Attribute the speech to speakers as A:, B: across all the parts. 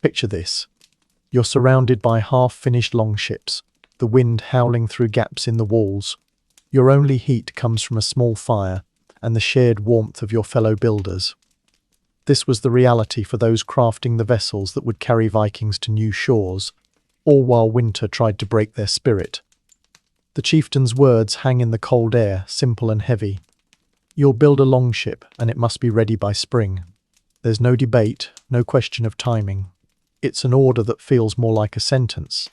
A: Picture this. You're surrounded by half-finished longships, the wind howling through gaps in the walls. Your only heat comes from a small fire and the shared warmth of your fellow builders. This was the reality for those crafting the vessels that would carry Vikings to new shores, all while winter tried to break their spirit. The chieftain's words hang in the cold air, simple and heavy. You'll build a longship, and it must be ready by spring. There's no debate, no question of timing. It's an order that feels more like a sentence.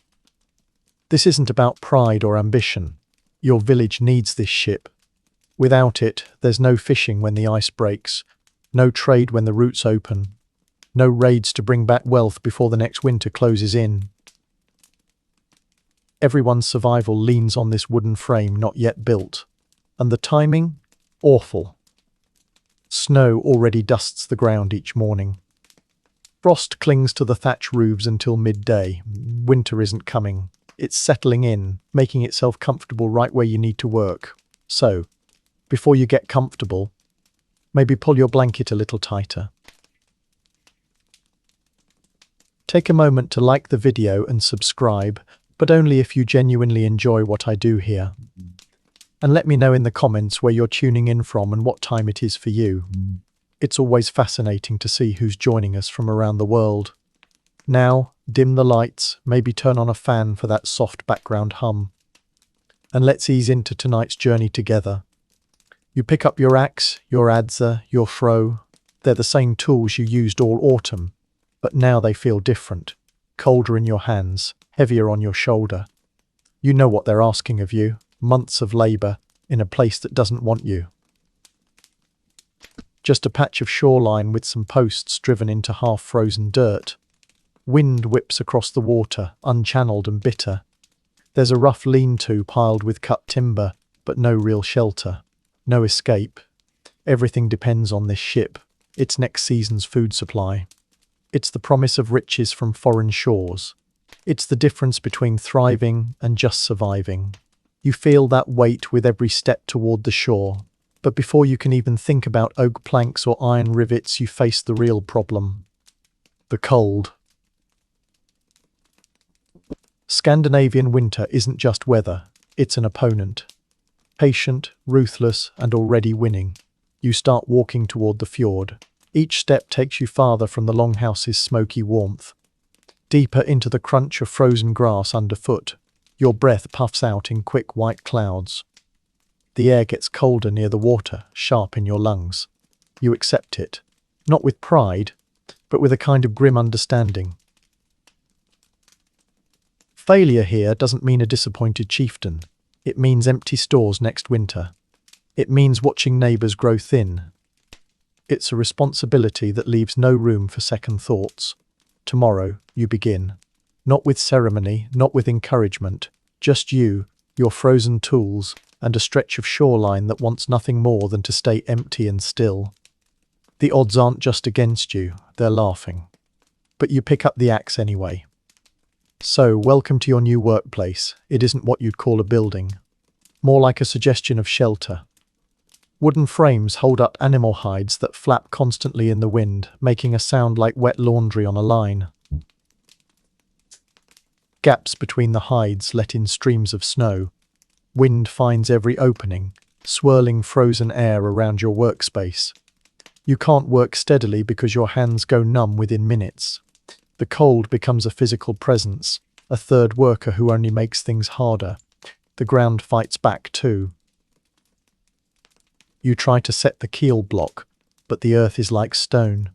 A: This isn't about pride or ambition. Your village needs this ship. Without it, there's no fishing when the ice breaks, no trade when the routes open, no raids to bring back wealth before the next winter closes in. Everyone's survival leans on this wooden frame not yet built. And the timing? Awful. Snow already dusts the ground each morning. Frost clings to the thatch roofs until midday. Winter isn't coming. It's settling in, making itself comfortable right where you need to work. So, before you get comfortable, maybe pull your blanket a little tighter. Take a moment to like the video and subscribe, but only if you genuinely enjoy what I do here. And let me know in the comments where you're tuning in from and what time it is for you. It's always fascinating to see who's joining us from around the world. Now, dim the lights, maybe turn on a fan for that soft background hum. And let's ease into tonight's journey together. You pick up your axe, your adze, your throw. They're the same tools you used all autumn, but now they feel different. Colder in your hands, heavier on your shoulder. You know what they're asking of you. Months of labour in a place that doesn't want you. Just a patch of shoreline with some posts driven into half-frozen dirt. Wind whips across the water, unchanneled and bitter. There's a rough lean-to piled with cut timber, but no real shelter. No escape. Everything depends on this ship, its next season's food supply. It's the promise of riches from foreign shores. It's the difference between thriving and just surviving. You feel that weight with every step toward the shore. But before you can even think about oak planks or iron rivets, you face the real problem. The cold. Scandinavian winter isn't just weather, it's an opponent. Patient, ruthless, and already winning. You start walking toward the fjord. Each step takes you farther from the longhouse's smoky warmth. Deeper into the crunch of frozen grass underfoot. Your breath puffs out in quick white clouds. The air gets colder near the water, sharp in your lungs. You accept it, not with pride, but with a kind of grim understanding. Failure here doesn't mean a disappointed chieftain. It means empty stores next winter. It means watching neighbours grow thin. It's a responsibility that leaves no room for second thoughts. Tomorrow, you begin. Not with ceremony, not with encouragement. Just you, your frozen tools, and a stretch of shoreline that wants nothing more than to stay empty and still. The odds aren't just against you, they're laughing. But you pick up the axe anyway. So, welcome to your new workplace. It isn't what you'd call a building. More like a suggestion of shelter. Wooden frames hold up animal hides that flap constantly in the wind, making a sound like wet laundry on a line. Gaps between the hides let in streams of snow. Wind finds every opening, swirling frozen air around your workspace. You can't work steadily because your hands go numb within minutes. The cold becomes a physical presence, a third worker who only makes things harder. The ground fights back too. You try to set the keel block, but the earth is like stone.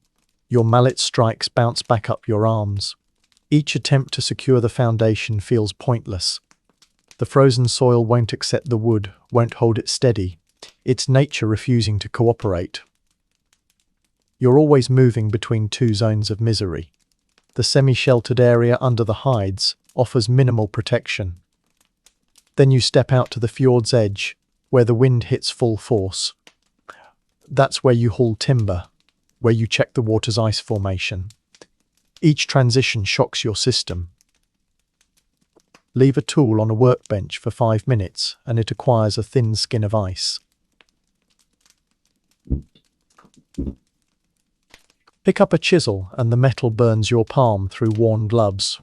A: Your mallet strikes bounce back up your arms. Each attempt to secure the foundation feels pointless. The frozen soil won't accept the wood, won't hold it steady. It's nature refusing to cooperate. You're always moving between two zones of misery. The semi-sheltered area under the hides offers minimal protection. Then you step out to the fjord's edge, where the wind hits full force. That's where you haul timber, where you check the water's ice formation. Each transition shocks your system. Leave a tool on a workbench for 5 minutes and it acquires a thin skin of ice. Pick up a chisel and the metal burns your palm through worn gloves.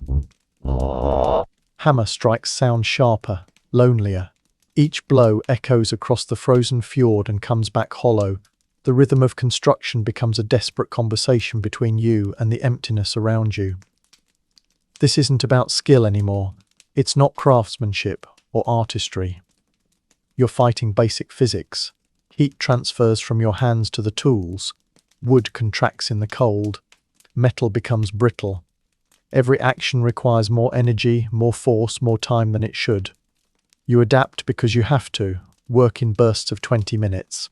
A: Hammer strikes sound sharper, lonelier. Each blow echoes across the frozen fjord and comes back hollow. The rhythm of construction becomes a desperate conversation between you and the emptiness around you. This isn't about skill anymore. It's not craftsmanship or artistry. You're fighting basic physics. Heat transfers from your hands to the tools. Wood contracts in the cold. Metal becomes brittle. Every action requires more energy, more force, more time than it should. You adapt because you have to, work in bursts of 20 minutes.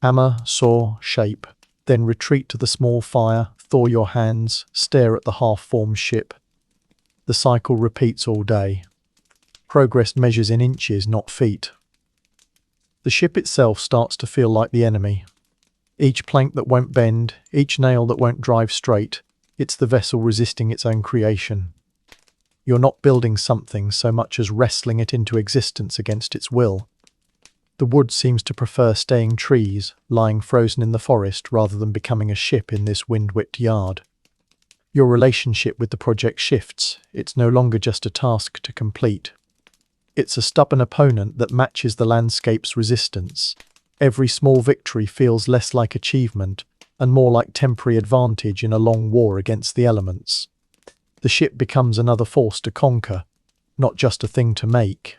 A: Hammer, saw, shape, then retreat to the small fire, thaw your hands, stare at the half-formed ship. The cycle repeats all day. Progress measures in inches, not feet. The ship itself starts to feel like the enemy. Each plank that won't bend, each nail that won't drive straight, it's the vessel resisting its own creation. You're not building something so much as wrestling it into existence against its will. The wood seems to prefer staying trees, lying frozen in the forest rather than becoming a ship in this wind-whipped yard. Your relationship with the project shifts. It's no longer just a task to complete. It's a stubborn opponent that matches the landscape's resistance. Every small victory feels less like achievement and more like temporary advantage in a long war against the elements. The ship becomes another force to conquer, not just a thing to make.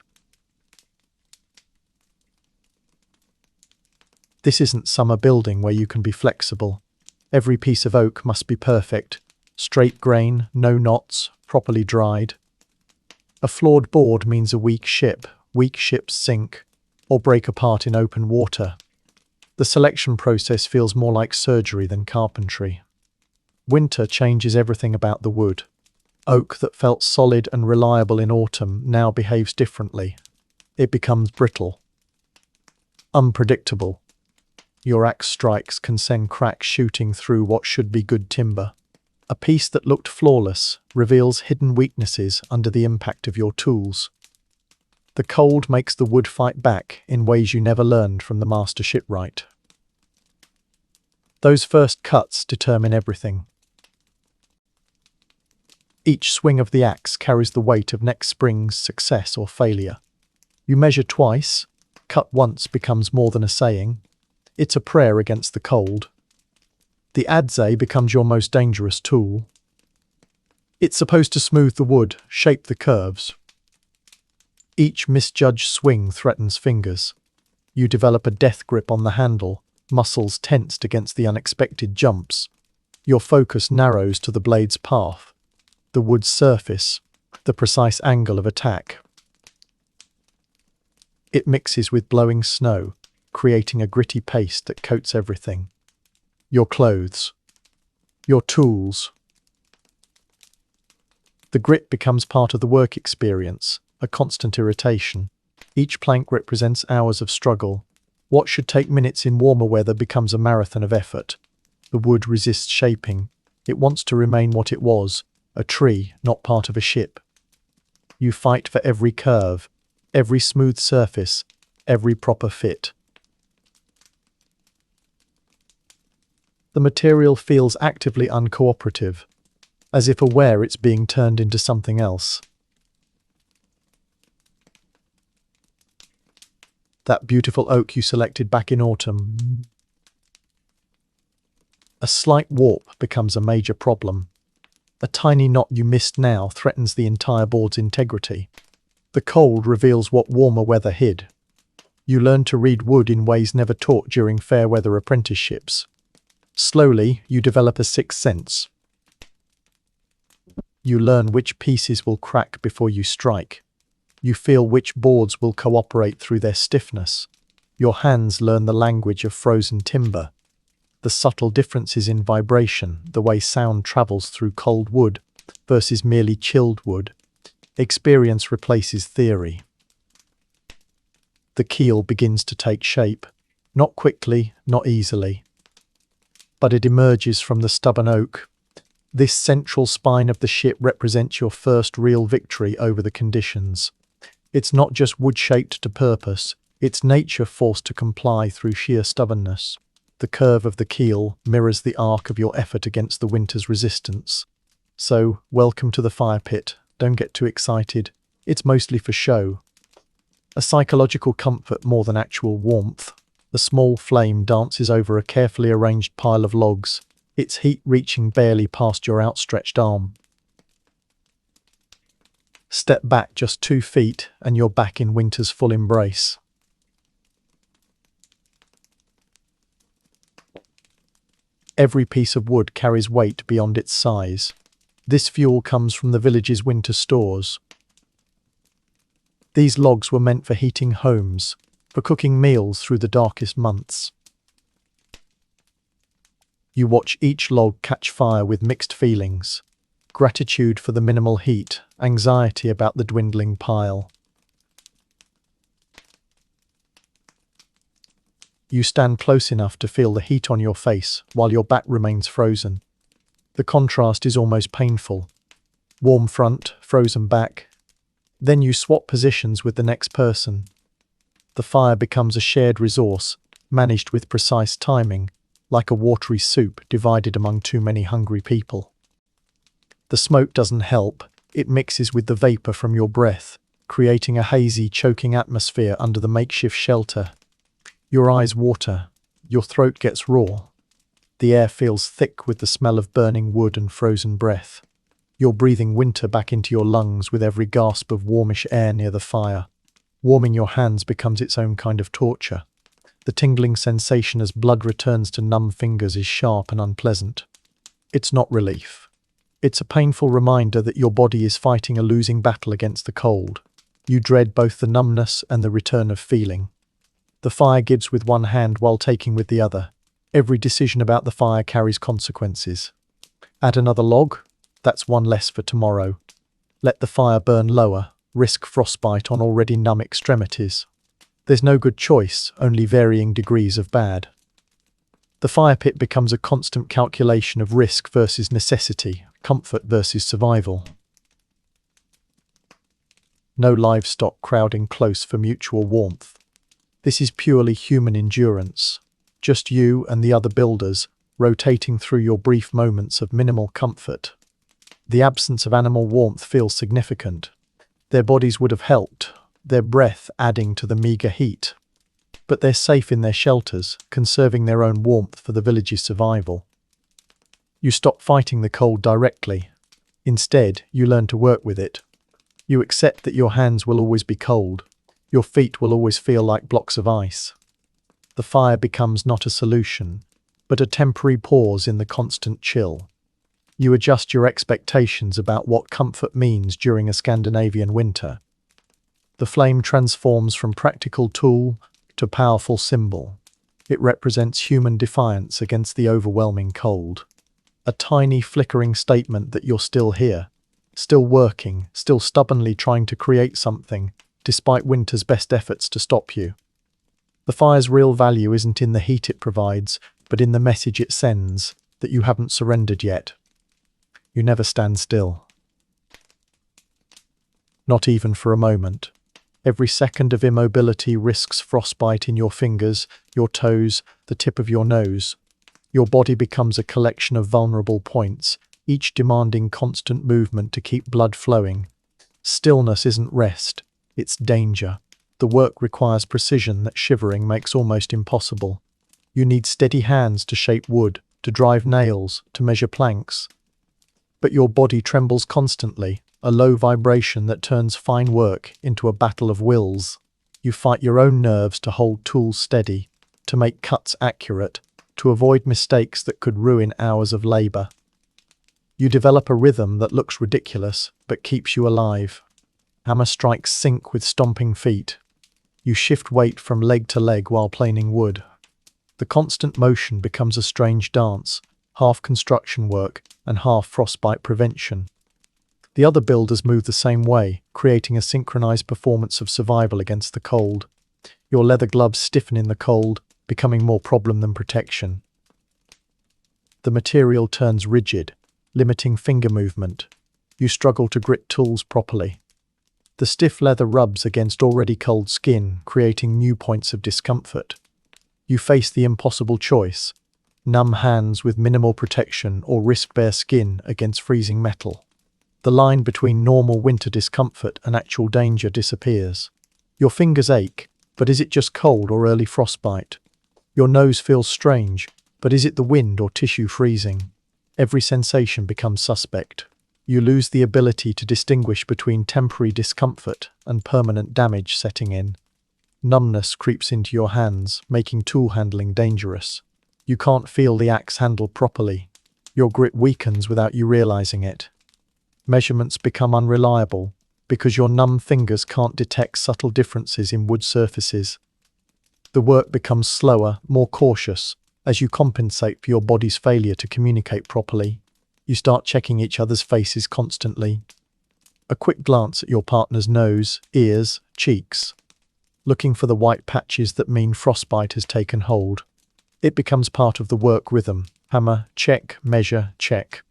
A: This isn't summer building where you can be flexible. Every piece of oak must be perfect. Straight grain, no knots, properly dried. A flawed board means a weak ship. Weak ships sink or break apart in open water. The selection process feels more like surgery than carpentry. Winter changes everything about the wood. Oak that felt solid and reliable in autumn now behaves differently. It becomes brittle, unpredictable. Your axe strikes can send cracks shooting through what should be good timber. A piece that looked flawless reveals hidden weaknesses under the impact of your tools. The cold makes the wood fight back in ways you never learned from the master shipwright. Those first cuts determine everything. Each swing of the axe carries the weight of next spring's success or failure. You measure twice. Cut once becomes more than a saying. It's a prayer against the cold. The adze becomes your most dangerous tool. It's supposed to smooth the wood, shape the curves. Each misjudged swing threatens fingers. You develop a death grip on the handle, muscles tensed against the unexpected jumps. Your focus narrows to the blade's path, the wood's surface, the precise angle of attack. It mixes with blowing snow, creating a gritty paste that coats everything. Your clothes, your tools. The grit becomes part of the work experience, a constant irritation. Each plank represents hours of struggle. What should take minutes in warmer weather becomes a marathon of effort. The wood resists shaping. It wants to remain what it was, a tree, not part of a ship. You fight for every curve, every smooth surface, every proper fit. The material feels actively uncooperative, as if aware it's being turned into something else. That beautiful oak you selected back in autumn. A slight warp becomes a major problem. A tiny knot you missed now threatens the entire board's integrity. The cold reveals what warmer weather hid. You learn to read wood in ways never taught during fair weather apprenticeships. Slowly, you develop a sixth sense. You learn which pieces will crack before you strike. You feel which boards will cooperate through their stiffness. Your hands learn the language of frozen timber. The subtle differences in vibration, the way sound travels through cold wood versus merely chilled wood. Experience replaces theory. The keel begins to take shape, not quickly, not easily. But it emerges from the stubborn oak. This central spine of the ship represents your first real victory over the conditions. It's not just wood shaped to purpose, it's nature forced to comply through sheer stubbornness. The curve of the keel mirrors the arc of your effort against the winter's resistance. So, welcome to the fire pit. Don't get too excited. It's mostly for show. A psychological comfort more than actual warmth. The small flame dances over a carefully arranged pile of logs, its heat reaching barely past your outstretched arm. Step back just 2 feet and you're back in winter's full embrace. Every piece of wood carries weight beyond its size. This fuel comes from the village's winter stores. These logs were meant for heating homes, for cooking meals through the darkest months. You watch each log catch fire with mixed feelings. Gratitude for the minimal heat, anxiety about the dwindling pile. You stand close enough to feel the heat on your face while your back remains frozen. The contrast is almost painful. Warm front, frozen back. Then you swap positions with the next person. The fire becomes a shared resource, managed with precise timing, like a watery soup divided among too many hungry people. The smoke doesn't help, it mixes with the vapor from your breath, creating a hazy, choking atmosphere under the makeshift shelter. Your eyes water, your throat gets raw. The air feels thick with the smell of burning wood and frozen breath. You're breathing winter back into your lungs with every gasp of warmish air near the fire. Warming your hands becomes its own kind of torture. The tingling sensation as blood returns to numb fingers is sharp and unpleasant. It's not relief. It's a painful reminder that your body is fighting a losing battle against the cold. You dread both the numbness and the return of feeling. The fire gives with one hand while taking with the other. Every decision about the fire carries consequences. Add another log? That's one less for tomorrow. Let the fire burn lower. Risk frostbite on already numb extremities. There's no good choice, only varying degrees of bad. The fire pit becomes a constant calculation of risk versus necessity, comfort versus survival. No livestock crowding close for mutual warmth. This is purely human endurance. Just you and the other builders, rotating through your brief moments of minimal comfort. The absence of animal warmth feels significant. Their bodies would have helped, their breath adding to the meager heat. But they're safe in their shelters, conserving their own warmth for the village's survival. You stop fighting the cold directly. Instead, you learn to work with it. You accept that your hands will always be cold. Your feet will always feel like blocks of ice. The fire becomes not a solution, but a temporary pause in the constant chill. You adjust your expectations about what comfort means during a Scandinavian winter. The flame transforms from practical tool to powerful symbol. It represents human defiance against the overwhelming cold. A tiny flickering statement that you're still here, still working, still stubbornly trying to create something, despite winter's best efforts to stop you. The fire's real value isn't in the heat it provides, but in the message it sends, that you haven't surrendered yet. You never stand still. Not even for a moment. Every second of immobility risks frostbite in your fingers, your toes, the tip of your nose. Your body becomes a collection of vulnerable points, each demanding constant movement to keep blood flowing. Stillness isn't rest, it's danger. The work requires precision that shivering makes almost impossible. You need steady hands to shape wood, to drive nails, to measure planks. But your body trembles constantly, a low vibration that turns fine work into a battle of wills. You fight your own nerves to hold tools steady, to make cuts accurate, to avoid mistakes that could ruin hours of labor. You develop a rhythm that looks ridiculous, but keeps you alive. Hammer strikes sync with stomping feet. You shift weight from leg to leg while planing wood. The constant motion becomes a strange dance, half construction work and half frostbite prevention. The other builders move the same way, creating a synchronized performance of survival against the cold. Your leather gloves stiffen in the cold, becoming more problem than protection. The material turns rigid, limiting finger movement. You struggle to grip tools properly. The stiff leather rubs against already cold skin, creating new points of discomfort. You face the impossible choice: numb hands with minimal protection or risk bare skin against freezing metal. The line between normal winter discomfort and actual danger disappears. Your fingers ache, but is it just cold or early frostbite? Your nose feels strange, but is it the wind or tissue freezing? Every sensation becomes suspect. You lose the ability to distinguish between temporary discomfort and permanent damage setting in. Numbness creeps into your hands, making tool handling dangerous. You can't feel the axe handle properly. Your grip weakens without you realizing it. Measurements become unreliable because your numb fingers can't detect subtle differences in wood surfaces. The work becomes slower, more cautious, as you compensate for your body's failure to communicate properly. You start checking each other's faces constantly. A quick glance at your partner's nose, ears, cheeks, looking for the white patches that mean frostbite has taken hold. It becomes part of the work rhythm. Hammer, check, measure, check.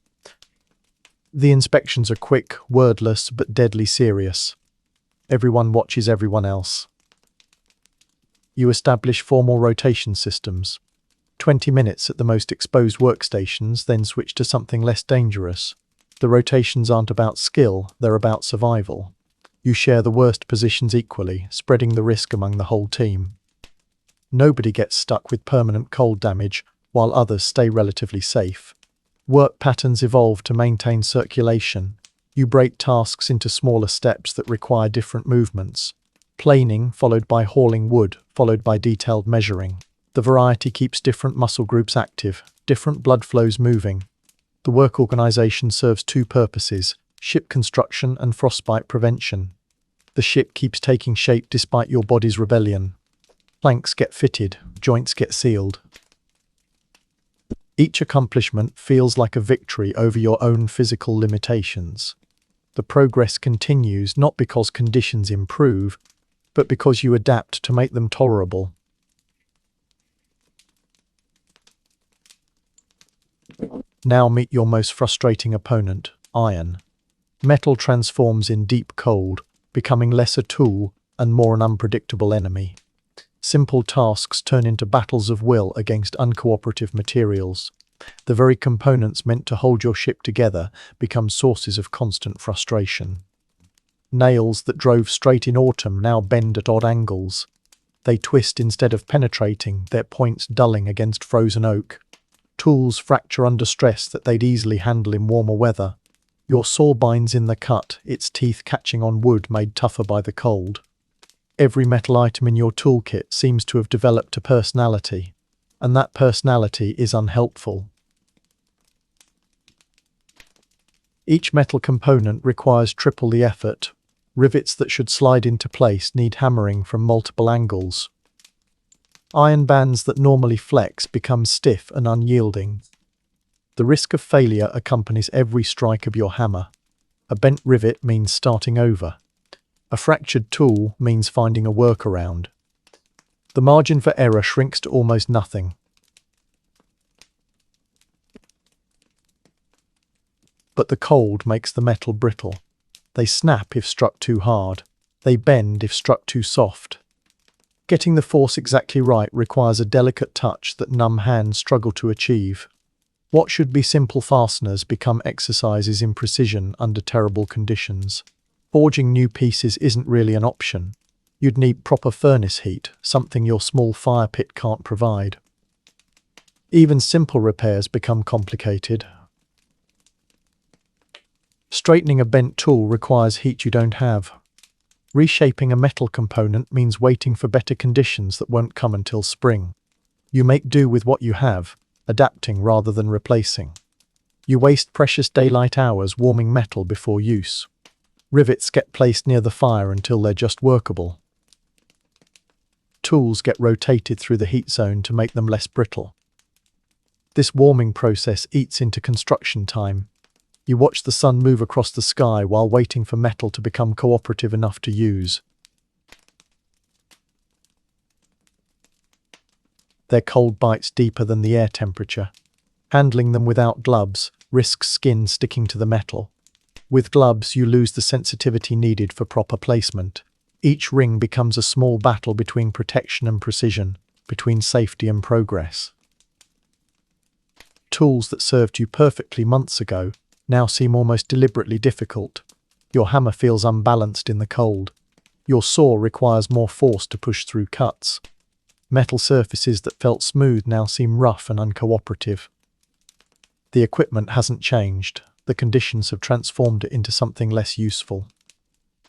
A: The inspections are quick, wordless, but deadly serious. Everyone watches everyone else. You establish formal rotation systems. 20 minutes at the most exposed workstations, then switch to something less dangerous. The rotations aren't about skill, they're about survival. You share the worst positions equally, spreading the risk among the whole team. Nobody gets stuck with permanent cold damage, while others stay relatively safe. Work patterns evolve to maintain circulation. You break tasks into smaller steps that require different movements. Planing, followed by hauling wood, followed by detailed measuring. The variety keeps different muscle groups active, different blood flows moving. The work organization serves two purposes: ship construction and frostbite prevention. The ship keeps taking shape despite your body's rebellion. Planks get fitted, joints get sealed. Each accomplishment feels like a victory over your own physical limitations. The progress continues not because conditions improve, but because you adapt to make them tolerable. Now meet your most frustrating opponent, iron. Metal transforms in deep cold, becoming less a tool and more an unpredictable enemy. Simple tasks turn into battles of will against uncooperative materials. The very components meant to hold your ship together become sources of constant frustration. Nails that drove straight in autumn now bend at odd angles. They twist instead of penetrating, their points dulling against frozen oak. Tools fracture under stress that they'd easily handle in warmer weather. Your saw binds in the cut, its teeth catching on wood made tougher by the cold. Every metal item in your toolkit seems to have developed a personality, and that personality is unhelpful. Each metal component requires triple the effort. Rivets that should slide into place need hammering from multiple angles. Iron bands that normally flex become stiff and unyielding. The risk of failure accompanies every strike of your hammer. A bent rivet means starting over. A fractured tool means finding a workaround. The margin for error shrinks to almost nothing. But the cold makes the metal brittle. They snap if struck too hard. They bend if struck too soft. Getting the force exactly right requires a delicate touch that numb hands struggle to achieve. What should be simple fasteners become exercises in precision under terrible conditions. Forging new pieces isn't really an option. You'd need proper furnace heat, something your small fire pit can't provide. Even simple repairs become complicated. Straightening a bent tool requires heat you don't have. Reshaping a metal component means waiting for better conditions that won't come until spring. You make do with what you have, adapting rather than replacing. You waste precious daylight hours warming metal before use. Rivets get placed near the fire until they're just workable. Tools get rotated through the heat zone to make them less brittle. This warming process eats into construction time. You watch the sun move across the sky while waiting for metal to become cooperative enough to use. Their cold bites deeper than the air temperature. Handling them without gloves risks skin sticking to the metal. With gloves, you lose the sensitivity needed for proper placement. Each ring becomes a small battle between protection and precision. between safety and progress. Tools that served you perfectly months ago now seem almost deliberately difficult. Your hammer feels unbalanced in the cold. Your saw requires more force to push through cuts. Metal surfaces that felt smooth now seem rough and uncooperative. The equipment hasn't changed. The conditions have transformed it into something less useful.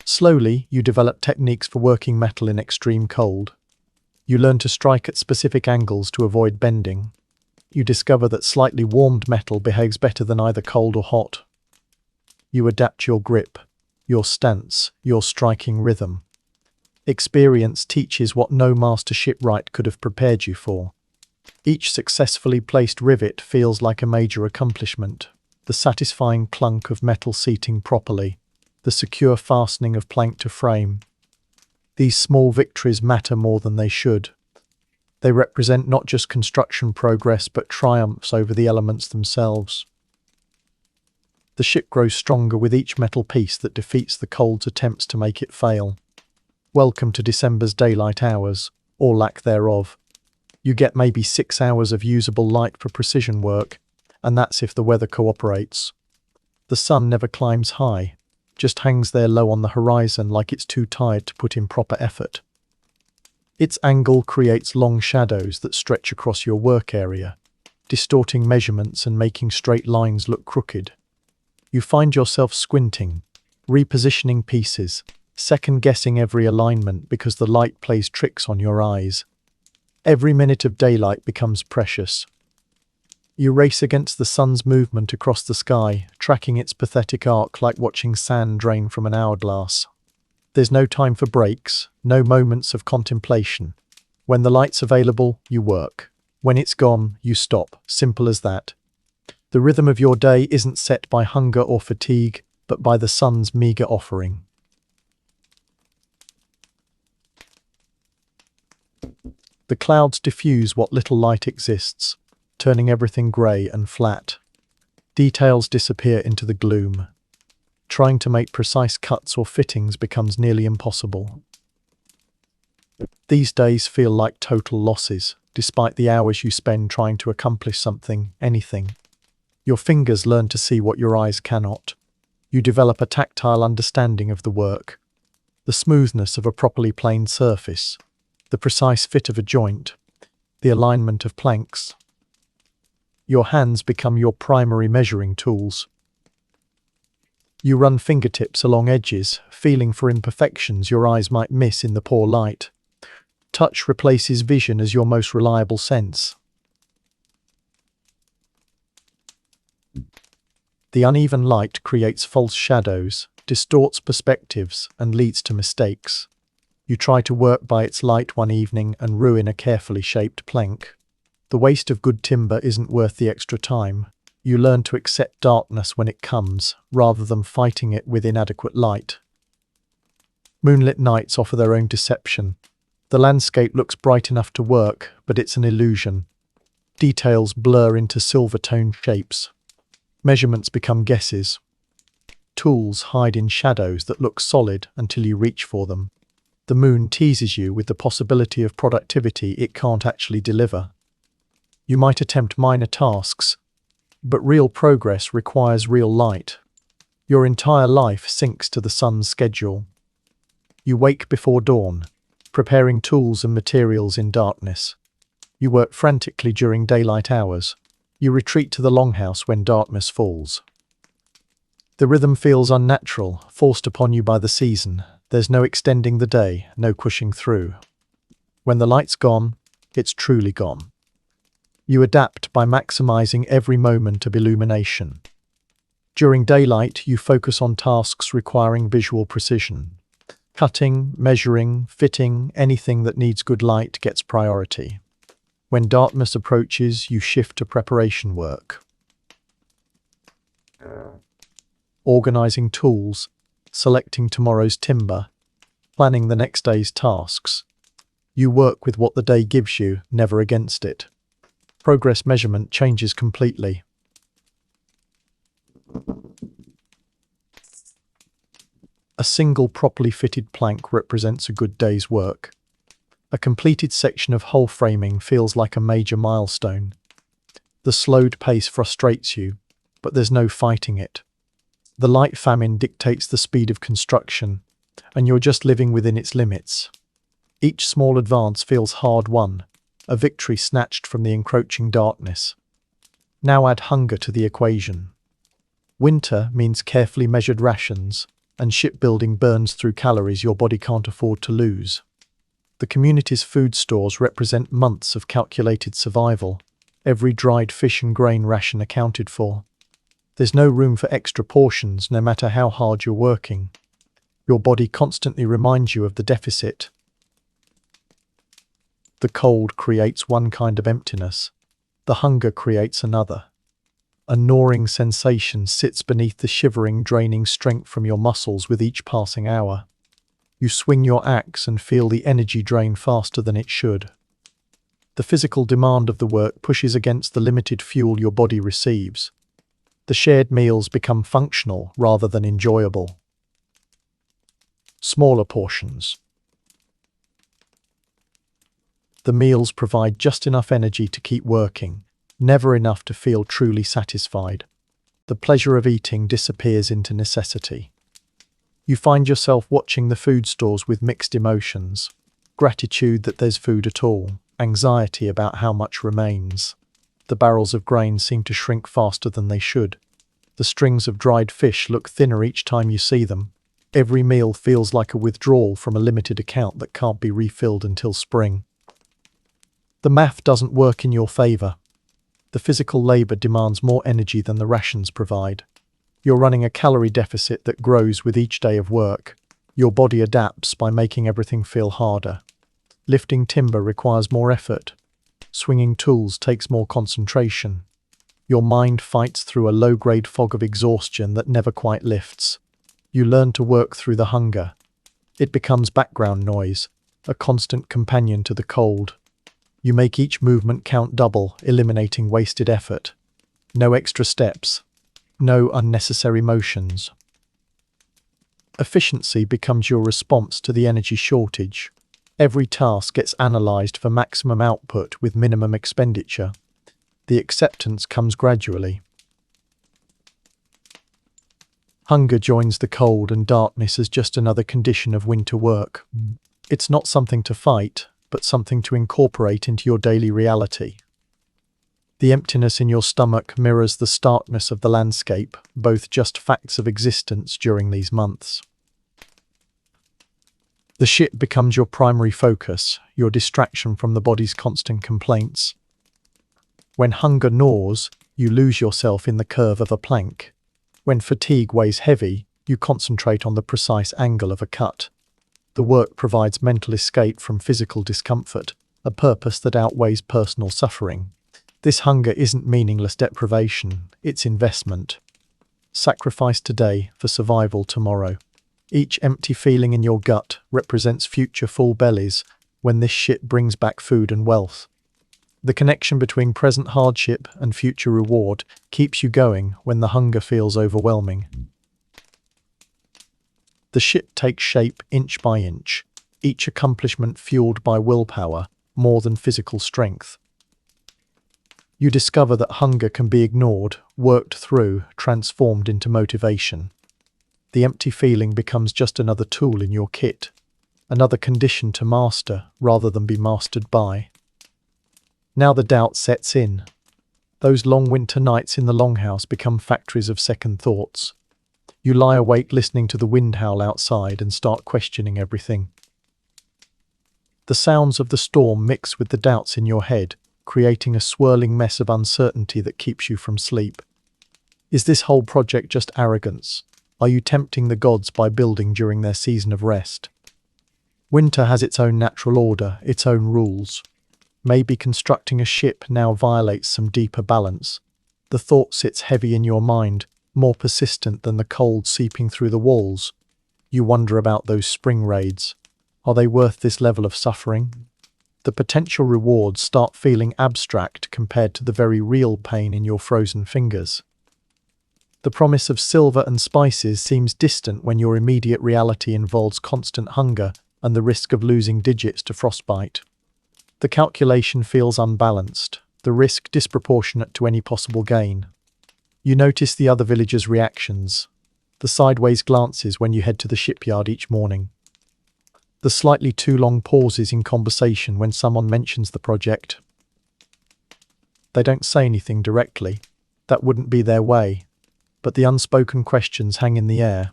A: Slowly, you develop techniques for working metal in extreme cold. You learn to strike at specific angles to avoid bending. You discover that slightly warmed metal behaves better than either cold or hot. You adapt your grip, your stance, your striking rhythm. Experience teaches what no master shipwright could have prepared you for. Each successfully placed rivet feels like a major accomplishment. The satisfying clunk of metal seating properly, the secure fastening of plank to frame. These small victories matter more than they should. They represent not just construction progress but triumphs over the elements themselves. The ship grows stronger with each metal piece that defeats the cold's attempts to make it fail. Welcome to December's daylight hours, or lack thereof. You get maybe 6 hours of usable light for precision work, and that's if the weather cooperates. The sun never climbs high, just hangs there low on the horizon like it's too tired to put in proper effort. Its angle creates long shadows that stretch across your work area, distorting measurements and making straight lines look crooked. You find yourself squinting, repositioning pieces, second-guessing every alignment because the light plays tricks on your eyes. Every minute of daylight becomes precious. You race against the sun's movement across the sky, tracking its pathetic arc like watching sand drain from an hourglass. There's no time for breaks, no moments of contemplation. When the light's available, you work. When it's gone, you stop. Simple as that. The rhythm of your day isn't set by hunger or fatigue, but by the sun's meager offering. The clouds diffuse what little light exists, turning everything grey and flat. Details disappear into the gloom. Trying to make precise cuts or fittings becomes nearly impossible. These days feel like total losses, despite the hours you spend trying to accomplish something, anything. Your fingers learn to see what your eyes cannot. You develop a tactile understanding of the work. The smoothness of a properly planed surface, the precise fit of a joint, the alignment of planks. Your hands become your primary measuring tools. You run fingertips along edges, feeling for imperfections your eyes might miss in the poor light. Touch replaces vision as your most reliable sense. The uneven light creates false shadows, distorts perspectives, and leads to mistakes. You try to work by its light one evening and ruin a carefully shaped plank. The waste of good timber isn't worth the extra time. You learn to accept darkness when it comes, rather than fighting it with inadequate light. Moonlit nights offer their own deception. The landscape looks bright enough to work, but it's an illusion. Details blur into silver-toned shapes. Measurements become guesses. Tools hide in shadows that look solid until you reach for them. The moon teases you with the possibility of productivity it can't actually deliver. You might attempt minor tasks, but real progress requires real light. Your entire life syncs to the sun's schedule. You wake before dawn, preparing tools and materials in darkness. You work frantically during daylight hours. You retreat to the longhouse when darkness falls. The rhythm feels unnatural, forced upon you by the season. There's no extending the day, no pushing through. When the light's gone, it's truly gone. You adapt by maximizing every moment of illumination. During daylight, you focus on tasks requiring visual precision. Cutting, measuring, fitting, anything that needs good light gets priority. When darkness approaches, you shift to preparation work. Organizing tools, selecting tomorrow's timber, planning the next day's tasks. You work with what the day gives you, never against it. Progress measurement changes completely. A single properly fitted plank represents a good day's work. A completed section of hull framing feels like a major milestone. The slowed pace frustrates you, but there's no fighting it. The light famine dictates the speed of construction, and you're just living within its limits. Each small advance feels hard won, a victory snatched from the encroaching darkness. Now add hunger to the equation. Winter means carefully measured rations, and shipbuilding burns through calories your body can't afford to lose. The community's food stores represent months of calculated survival, every dried fish and grain ration accounted for. There's no room for extra portions, no matter how hard you're working. Your body constantly reminds you of the deficit. The cold creates one kind of emptiness. The hunger creates another. A gnawing sensation sits beneath the shivering, draining strength from your muscles with each passing hour. You swing your axe and feel the energy drain faster than it should. The physical demand of the work pushes against the limited fuel your body receives. The shared meals become functional rather than enjoyable. Smaller portions. The meals provide just enough energy to keep working, never enough to feel truly satisfied. The pleasure of eating disappears into necessity. You find yourself watching the food stores with mixed emotions. Gratitude that there's food at all, anxiety about how much remains. The barrels of grain seem to shrink faster than they should. The strings of dried fish look thinner each time you see them. Every meal feels like a withdrawal from a limited account that can't be refilled until spring. The math doesn't work in your favor. The physical labor demands more energy than the rations provide. You're running a calorie deficit that grows with each day of work. Your body adapts by making everything feel harder. Lifting timber requires more effort. Swinging tools takes more concentration. Your mind fights through a low-grade fog of exhaustion that never quite lifts. You learn to work through the hunger. It becomes background noise, a constant companion to the cold. You make each movement count double, eliminating wasted effort. No extra steps. No unnecessary motions. Efficiency becomes your response to the energy shortage. Every task gets analyzed for maximum output with minimum expenditure. The acceptance comes gradually. Hunger joins the cold and darkness as just another condition of winter work. It's not something to fight, but something to incorporate into your daily reality. The emptiness in your stomach mirrors the starkness of the landscape, both just facts of existence during these months. The ship becomes your primary focus, your distraction from the body's constant complaints. When hunger gnaws, you lose yourself in the curve of a plank. When fatigue weighs heavy, you concentrate on the precise angle of a cut. The work provides mental escape from physical discomfort, a purpose that outweighs personal suffering. This hunger isn't meaningless deprivation, it's investment. Sacrifice today for survival tomorrow. Each empty feeling in your gut represents future full bellies when this ship brings back food and wealth. The connection between present hardship and future reward keeps you going when the hunger feels overwhelming. The ship takes shape inch by inch, each accomplishment fueled by willpower more than physical strength. You discover that hunger can be ignored, worked through, transformed into motivation. The empty feeling becomes just another tool in your kit, another condition to master rather than be mastered by. Now the doubt sets in. Those long winter nights in the longhouse become factories of second thoughts. You lie awake listening to the wind howl outside and start questioning everything. The sounds of the storm mix with the doubts in your head, creating a swirling mess of uncertainty that keeps you from sleep. Is this whole project just arrogance? Are you tempting the gods by building during their season of rest? Winter has its own natural order, its own rules. Maybe constructing a ship now violates some deeper balance. The thought sits heavy in your mind, more persistent than the cold seeping through the walls. You wonder about those spring raids. Are they worth this level of suffering? The potential rewards start feeling abstract compared to the very real pain in your frozen fingers. The promise of silver and spices seems distant when your immediate reality involves constant hunger, and the risk of losing digits to frostbite. The calculation feels unbalanced, the risk disproportionate to any possible gain. You notice the other villagers' reactions, the sideways glances when you head to the shipyard each morning, the slightly too long pauses in conversation when someone mentions the project. They don't say anything directly, that wouldn't be their way, but the unspoken questions hang in the air.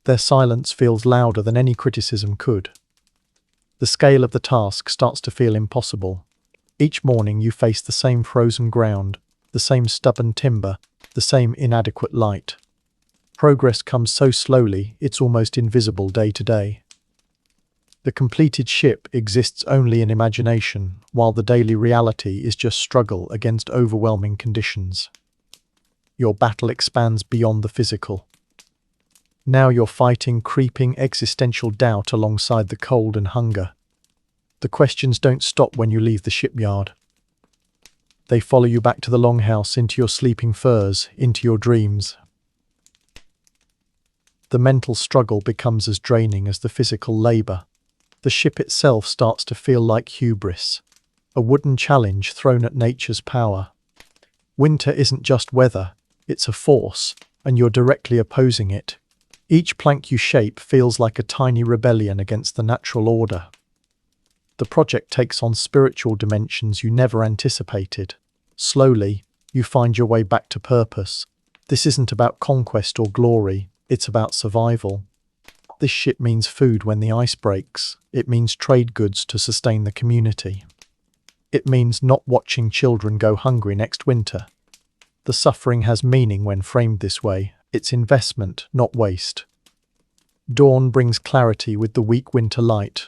A: Their silence feels louder than any criticism could. The scale of the task starts to feel impossible. Each morning you face the same frozen ground, the same stubborn timber, the same inadequate light. Progress comes so slowly, it's almost invisible day to day. The completed ship exists only in imagination, while the daily reality is just struggle against overwhelming conditions. Your battle expands beyond the physical. Now you're fighting creeping existential doubt alongside the cold and hunger. The questions don't stop when you leave the shipyard. They follow you back to the longhouse, into your sleeping furs, into your dreams. The mental struggle becomes as draining as the physical labor. The ship itself starts to feel like hubris, a wooden challenge thrown at nature's power. Winter isn't just weather, it's a force, and you're directly opposing it. Each plank you shape feels like a tiny rebellion against the natural order. The project takes on spiritual dimensions you never anticipated. Slowly, you find your way back to purpose. This isn't about conquest or glory, it's about survival. This ship means food when the ice breaks. It means trade goods to sustain the community. It means not watching children go hungry next winter. The suffering has meaning when framed this way. It's investment, not waste. Dawn brings clarity with the weak winter light.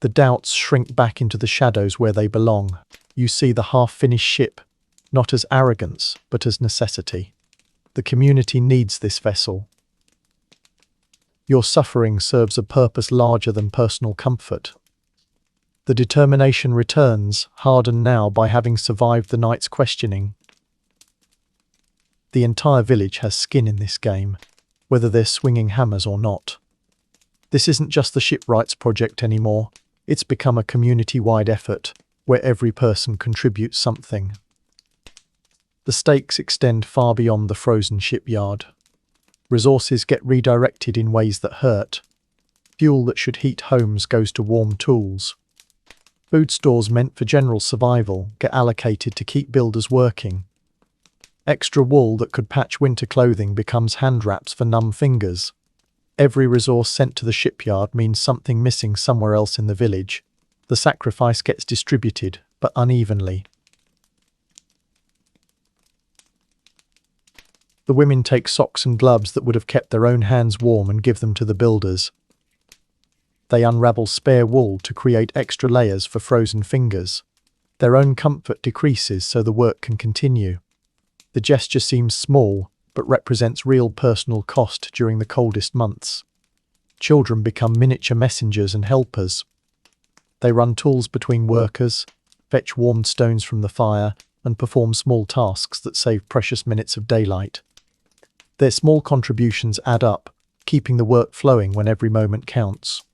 A: The doubts shrink back into the shadows where they belong. You see the half-finished ship, not as arrogance, but as necessity. The community needs this vessel. Your suffering serves a purpose larger than personal comfort. The determination returns, hardened now by having survived the night's questioning. The entire village has skin in this game, whether they're swinging hammers or not. This isn't just the shipwrights project anymore, it's become a community-wide effort, where every person contributes something. The stakes extend far beyond the frozen shipyard. Resources get redirected in ways that hurt. Fuel that should heat homes goes to warm tools. Food stores meant for general survival get allocated to keep builders working. Extra wool that could patch winter clothing becomes hand wraps for numb fingers. Every resource sent to the shipyard means something missing somewhere else in the village. The sacrifice gets distributed, but unevenly. The women take socks and gloves that would have kept their own hands warm and give them to the builders. They unravel spare wool to create extra layers for frozen fingers. Their own comfort decreases so the work can continue. The gesture seems small, but represents real personal cost during the coldest months. Children become miniature messengers and helpers. They run tools between workers, fetch warmed stones from the fire, and perform small tasks that save precious minutes of daylight. Their small contributions add up, keeping the work flowing when every moment counts.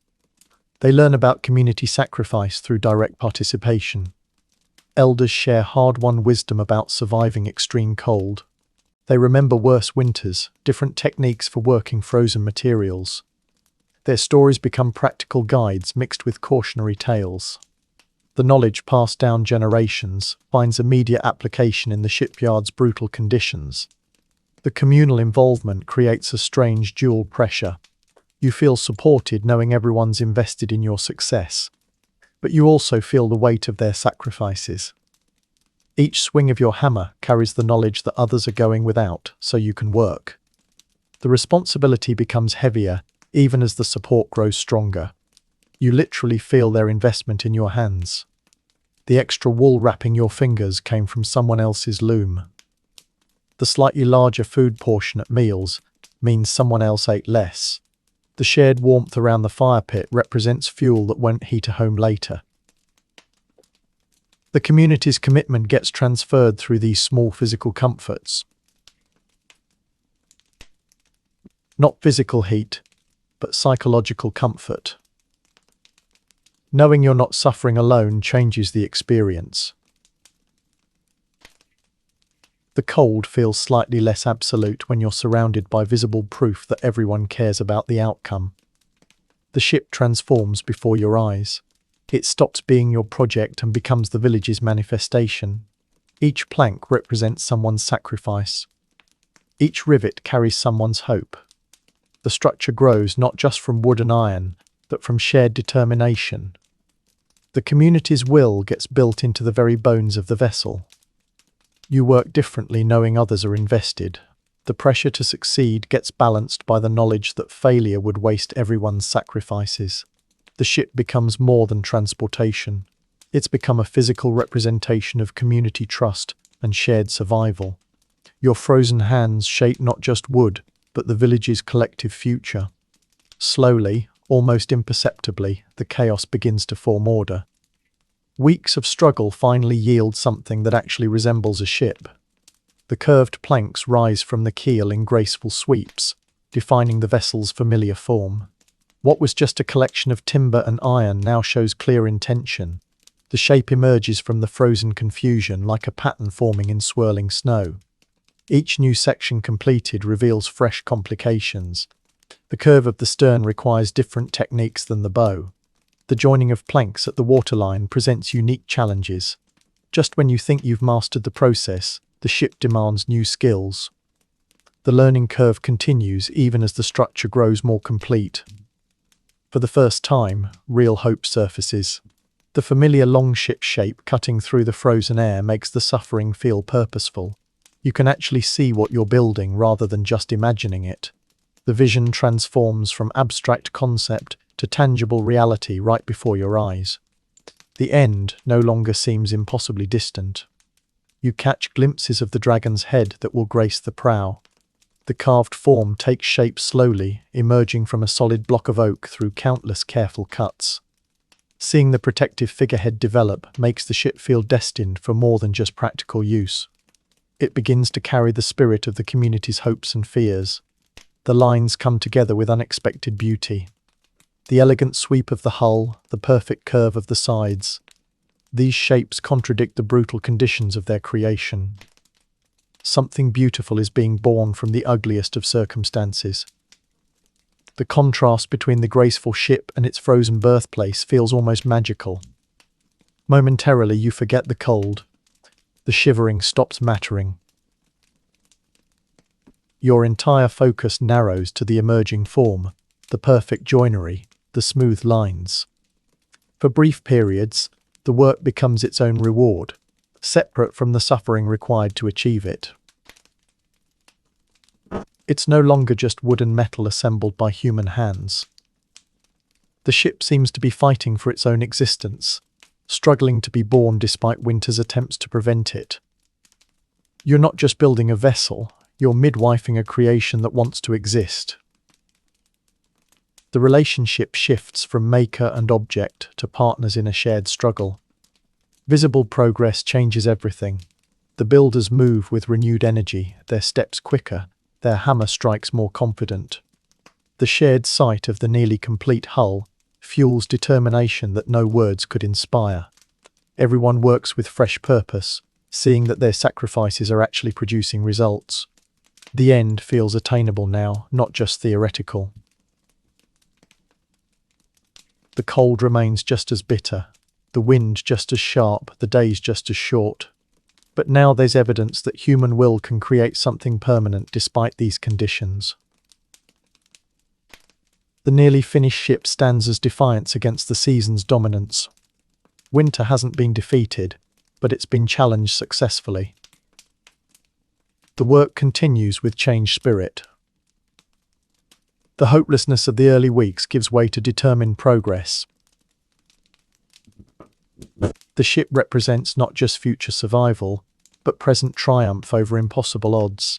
A: They learn about community sacrifice through direct participation. Elders share hard-won wisdom about surviving extreme cold. They remember worse winters, different techniques for working frozen materials. Their stories become practical guides mixed with cautionary tales. The knowledge passed down generations finds immediate application in the shipyard's brutal conditions. The communal involvement creates a strange dual pressure. You feel supported knowing everyone's invested in your success, but you also feel the weight of their sacrifices. Each swing of your hammer carries the knowledge that others are going without, so you can work. The responsibility becomes heavier, even as the support grows stronger. You literally feel their investment in your hands. The extra wool wrapping your fingers came from someone else's loom. The slightly larger food portion at meals means someone else ate less. The shared warmth around the fire pit represents fuel that won't heat a home later. The community's commitment gets transferred through these small physical comforts. Not physical heat, but psychological comfort. Knowing you're not suffering alone changes the experience. The cold feels slightly less absolute when you're surrounded by visible proof that everyone cares about the outcome. The ship transforms before your eyes. It stops being your project and becomes the village's manifestation. Each plank represents someone's sacrifice. Each rivet carries someone's hope. The structure grows not just from wood and iron, but from shared determination. The community's will gets built into the very bones of the vessel. You work differently knowing others are invested. The pressure to succeed gets balanced by the knowledge that failure would waste everyone's sacrifices. The ship becomes more than transportation. It's become a physical representation of community trust and shared survival. Your frozen hands shape not just wood, but the village's collective future. Slowly, almost imperceptibly, the chaos begins to form order. Weeks of struggle finally yield something that actually resembles a ship. The curved planks rise from the keel in graceful sweeps, defining the vessel's familiar form. What was just a collection of timber and iron now shows clear intention. The shape emerges from the frozen confusion like a pattern forming in swirling snow. Each new section completed reveals fresh complications. The curve of the stern requires different techniques than the bow. The joining of planks at the waterline presents unique challenges. Just when you think you've mastered the process, the ship demands new skills. The learning curve continues even as the structure grows more complete. For the first time, real hope surfaces. The familiar longship shape cutting through the frozen air makes the suffering feel purposeful. You can actually see what you're building rather than just imagining it. The vision transforms from abstract concept to tangible reality right before your eyes. The end no longer seems impossibly distant. You catch glimpses of the dragon's head that will grace the prow. The carved form takes shape slowly, emerging from a solid block of oak through countless careful cuts. Seeing the protective figurehead develop makes the ship feel destined for more than just practical use. It begins to carry the spirit of the community's hopes and fears. The lines come together with unexpected beauty. The elegant sweep of the hull, the perfect curve of the sides. These shapes contradict the brutal conditions of their creation. Something beautiful is being born from the ugliest of circumstances. The contrast between the graceful ship and its frozen birthplace feels almost magical. Momentarily you forget the cold. The shivering stops mattering. Your entire focus narrows to the emerging form, the perfect joinery, the smooth lines. For brief periods, the work becomes its own reward, separate from the suffering required to achieve it. It's no longer just wood and metal assembled by human hands. The ship seems to be fighting for its own existence, struggling to be born despite winter's attempts to prevent it. You're not just building a vessel, you're midwifing a creation that wants to exist. The relationship shifts from maker and object to partners in a shared struggle. Visible progress changes everything. The builders move with renewed energy, their steps quicker, their hammer strikes more confident. The shared sight of the nearly complete hull fuels determination that no words could inspire. Everyone works with fresh purpose, seeing that their sacrifices are actually producing results. The end feels attainable now, not just theoretical. The cold remains just as bitter, the wind just as sharp, the days just as short. But now there's evidence that human will can create something permanent despite these conditions. The nearly finished ship stands as defiance against the season's dominance. Winter hasn't been defeated, but it's been challenged successfully. The work continues with changed spirit. The hopelessness of the early weeks gives way to determined progress. The ship represents not just future survival, but present triumph over impossible odds.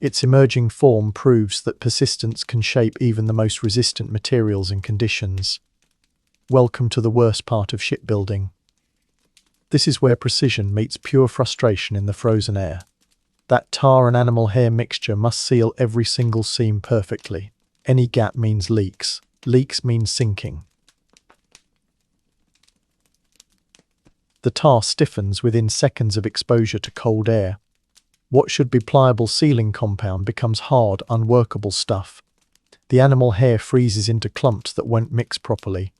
A: Its emerging form proves that persistence can shape even the most resistant materials and conditions. Welcome to the worst part of shipbuilding. This is where precision meets pure frustration in the frozen air. That tar and animal hair mixture must seal every single seam perfectly. Any gap means leaks. Leaks mean sinking. The tar stiffens within seconds of exposure to cold air. What should be pliable sealing compound becomes hard, unworkable stuff. The animal hair freezes into clumps that won't mix properly.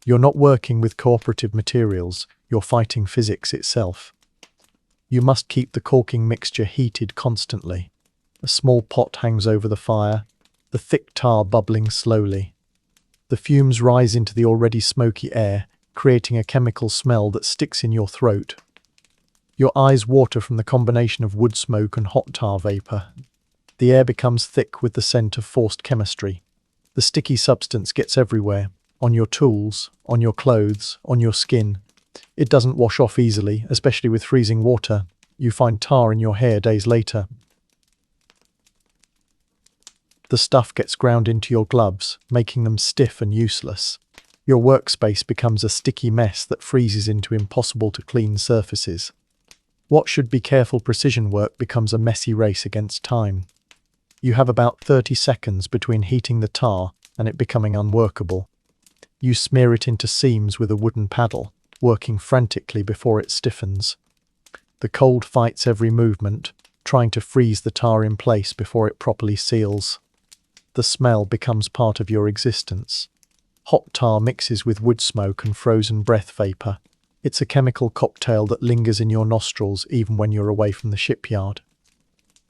A: You're not working with cooperative materials, you're fighting physics itself. You must keep the caulking mixture heated constantly. A small pot hangs over the fire, the thick tar bubbling slowly. The fumes rise into the already smoky air, creating a chemical smell that sticks in your throat. Your eyes water from the combination of wood smoke and hot tar vapor. The air becomes thick with the scent of forced chemistry. The sticky substance gets everywhere, on your tools, on your clothes, on your skin. It doesn't wash off easily, especially with freezing water. You find tar in your hair days later. The stuff gets ground into your gloves, making them stiff and useless. Your workspace becomes a sticky mess that freezes into impossible to clean surfaces. What should be careful precision work becomes a messy race against time. You have about 30 seconds between heating the tar and it becoming unworkable. You smear it into seams with a wooden paddle, working frantically before it stiffens. The cold fights every movement, trying to freeze the tar in place before it properly seals. The smell becomes part of your existence. Hot tar mixes with wood smoke and frozen breath vapor. It's a chemical cocktail that lingers in your nostrils even when you're away from the shipyard.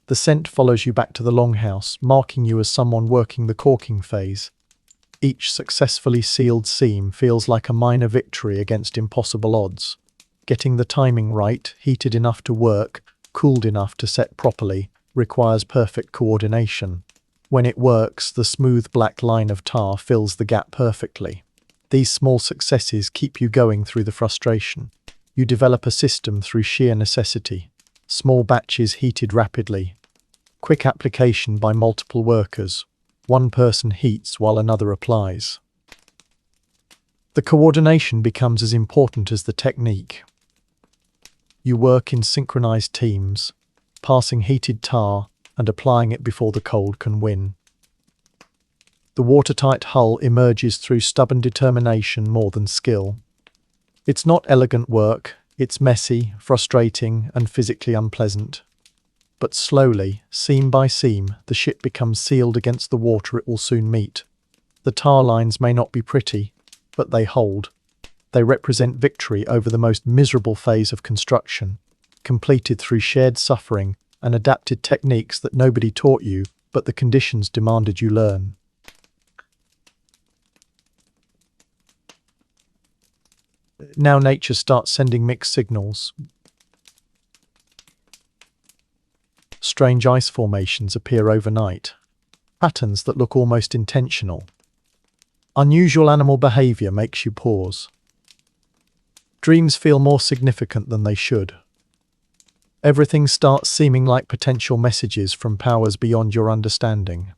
A: The scent follows you back to the longhouse, marking you as someone working the caulking phase. Each successfully sealed seam feels like a minor victory against impossible odds. Getting the timing right, heated enough to work, cooled enough to set properly, requires perfect coordination. When it works, the smooth black line of tar fills the gap perfectly. These small successes keep you going through the frustration. You develop a system through sheer necessity. Small batches heated rapidly. Quick application by multiple workers. One person heats while another applies. The coordination becomes as important as the technique. You work in synchronized teams, passing heated tar and applying it before the cold can win. The watertight hull emerges through stubborn determination more than skill. It's not elegant work, it's messy, frustrating, and physically unpleasant. But slowly, seam by seam, the ship becomes sealed against the water it will soon meet. The tar lines may not be pretty, but they hold. They represent victory over the most miserable phase of construction, completed through shared suffering and adapted techniques that nobody taught you, but the conditions demanded you learn. Now nature starts sending mixed signals. Strange ice formations appear overnight, patterns that look almost intentional. Unusual animal behavior makes you pause. Dreams feel more significant than they should. Everything starts seeming like potential messages from powers beyond your understanding.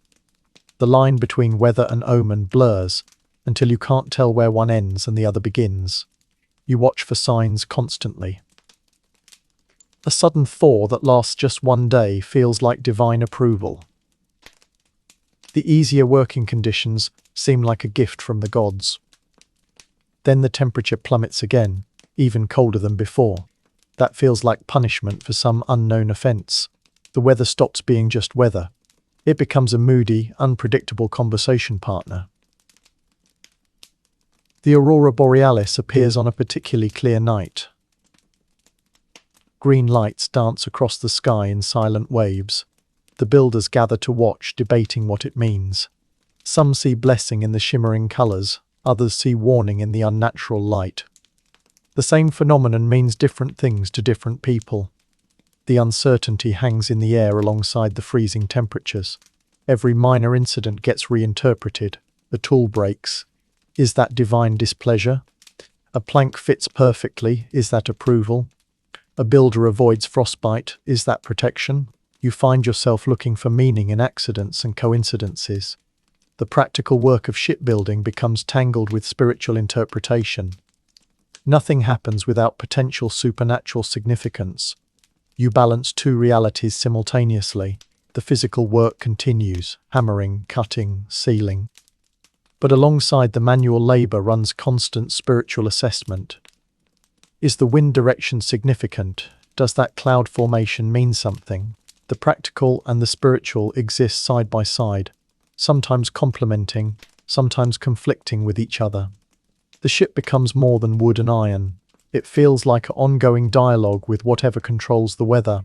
A: The line between weather and omen blurs until you can't tell where one ends and the other begins. You watch for signs constantly. A sudden thaw that lasts just one day feels like divine approval. The easier working conditions seem like a gift from the gods. Then the temperature plummets again, even colder than before. That feels like punishment for some unknown offense. The weather stops being just weather. It becomes a moody, unpredictable conversation partner. The aurora borealis appears on a particularly clear night. Green lights dance across the sky in silent waves. The builders gather to watch, debating what it means. Some see blessing in the shimmering colors, others see warning in the unnatural light. The same phenomenon means different things to different people. The uncertainty hangs in the air alongside the freezing temperatures. Every minor incident gets reinterpreted. The tool breaks. Is that divine displeasure? A plank fits perfectly. Is that approval? A builder avoids frostbite. Is that protection? You find yourself looking for meaning in accidents and coincidences. The practical work of shipbuilding becomes tangled with spiritual interpretation. Nothing happens without potential supernatural significance. You balance two realities simultaneously. The physical work continues, hammering, cutting, sealing. But alongside the manual labor runs constant spiritual assessment. Is the wind direction significant? Does that cloud formation mean something? The practical and the spiritual exist side by side, sometimes complementing, sometimes conflicting with each other. The ship becomes more than wood and iron. It feels like an ongoing dialogue with whatever controls the weather.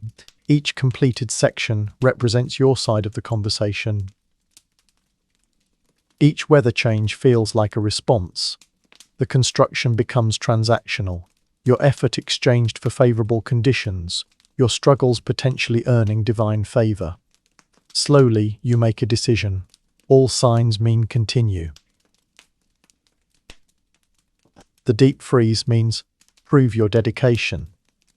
A: Each completed section represents your side of the conversation. Each weather change feels like a response. The construction becomes transactional. Your effort exchanged for favorable conditions, your struggles potentially earning divine favor. Slowly, you make a decision. All signs mean continue. The deep freeze means prove your dedication.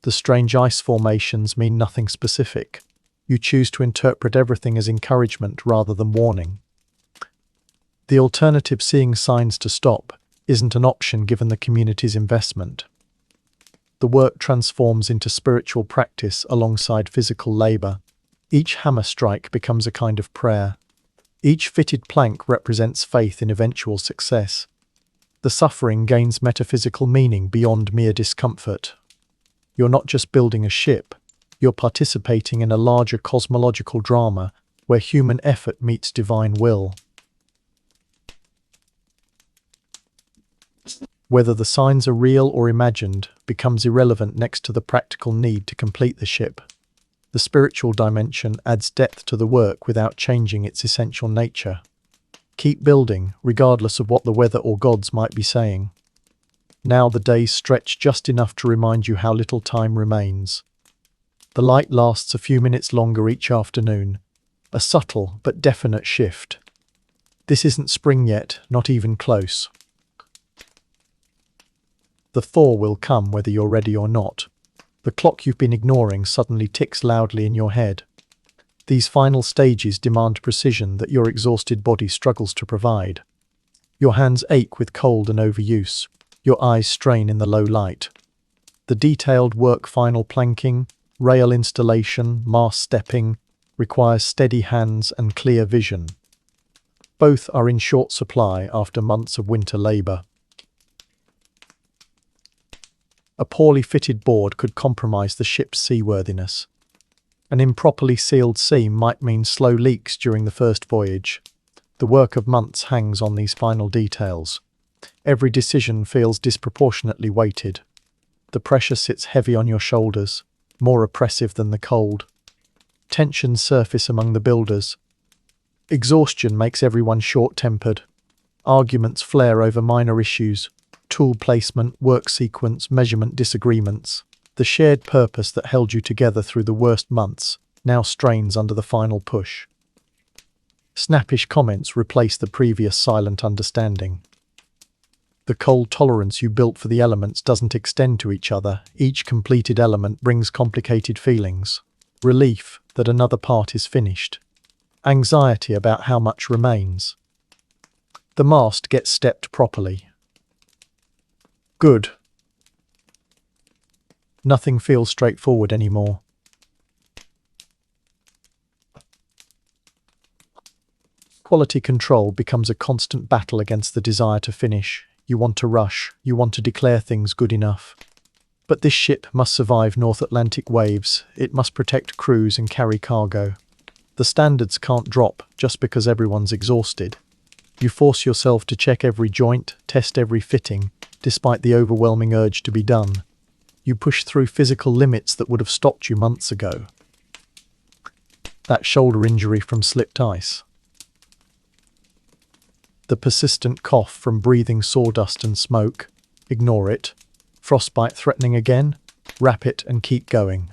A: The strange ice formations mean nothing specific. You choose to interpret everything as encouragement rather than warning. The alternative, seeing signs to stop, isn't an option given the community's investment. The work transforms into spiritual practice alongside physical labor. Each hammer strike becomes a kind of prayer. Each fitted plank represents faith in eventual success. The suffering gains metaphysical meaning beyond mere discomfort. You're not just building a ship, you're participating in a larger cosmological drama where human effort meets divine will. Whether the signs are real or imagined becomes irrelevant next to the practical need to complete the ship. The spiritual dimension adds depth to the work without changing its essential nature. Keep building, regardless of what the weather or gods might be saying. Now the days stretch just enough to remind you how little time remains. The light lasts a few minutes longer each afternoon, a subtle but definite shift. This isn't spring yet, not even close. The thaw will come whether you're ready or not. The clock you've been ignoring suddenly ticks loudly in your head. These final stages demand precision that your exhausted body struggles to provide. Your hands ache with cold and overuse. Your eyes strain in the low light. The detailed work, final planking, rail installation, mast stepping, requires steady hands and clear vision. Both are in short supply after months of winter labor. A poorly fitted board could compromise the ship's seaworthiness. An improperly sealed seam might mean slow leaks during the first voyage. The work of months hangs on these final details. Every decision feels disproportionately weighted. The pressure sits heavy on your shoulders, more oppressive than the cold. Tensions surface among the builders. Exhaustion makes everyone short-tempered. Arguments flare over minor issues. Tool placement, work sequence, measurement disagreements. The shared purpose that held you together through the worst months now strains under the final push. Snappish comments replace the previous silent understanding. The cold tolerance you built for the elements doesn't extend to each other. Each completed element brings complicated feelings. Relief that another part is finished. Anxiety about how much remains. The mast gets stepped properly. Good. Nothing feels straightforward anymore. Quality control becomes a constant battle against the desire to finish. You want to rush, you want to declare things good enough. But this ship must survive North Atlantic waves, it must protect crews and carry cargo. The standards can't drop just because everyone's exhausted. You force yourself to check every joint, test every fitting, despite the overwhelming urge to be done. You push through physical limits that would have stopped you months ago. That shoulder injury from slipped ice. The persistent cough from breathing sawdust and smoke. Ignore it. Frostbite threatening again? Wrap it and keep going.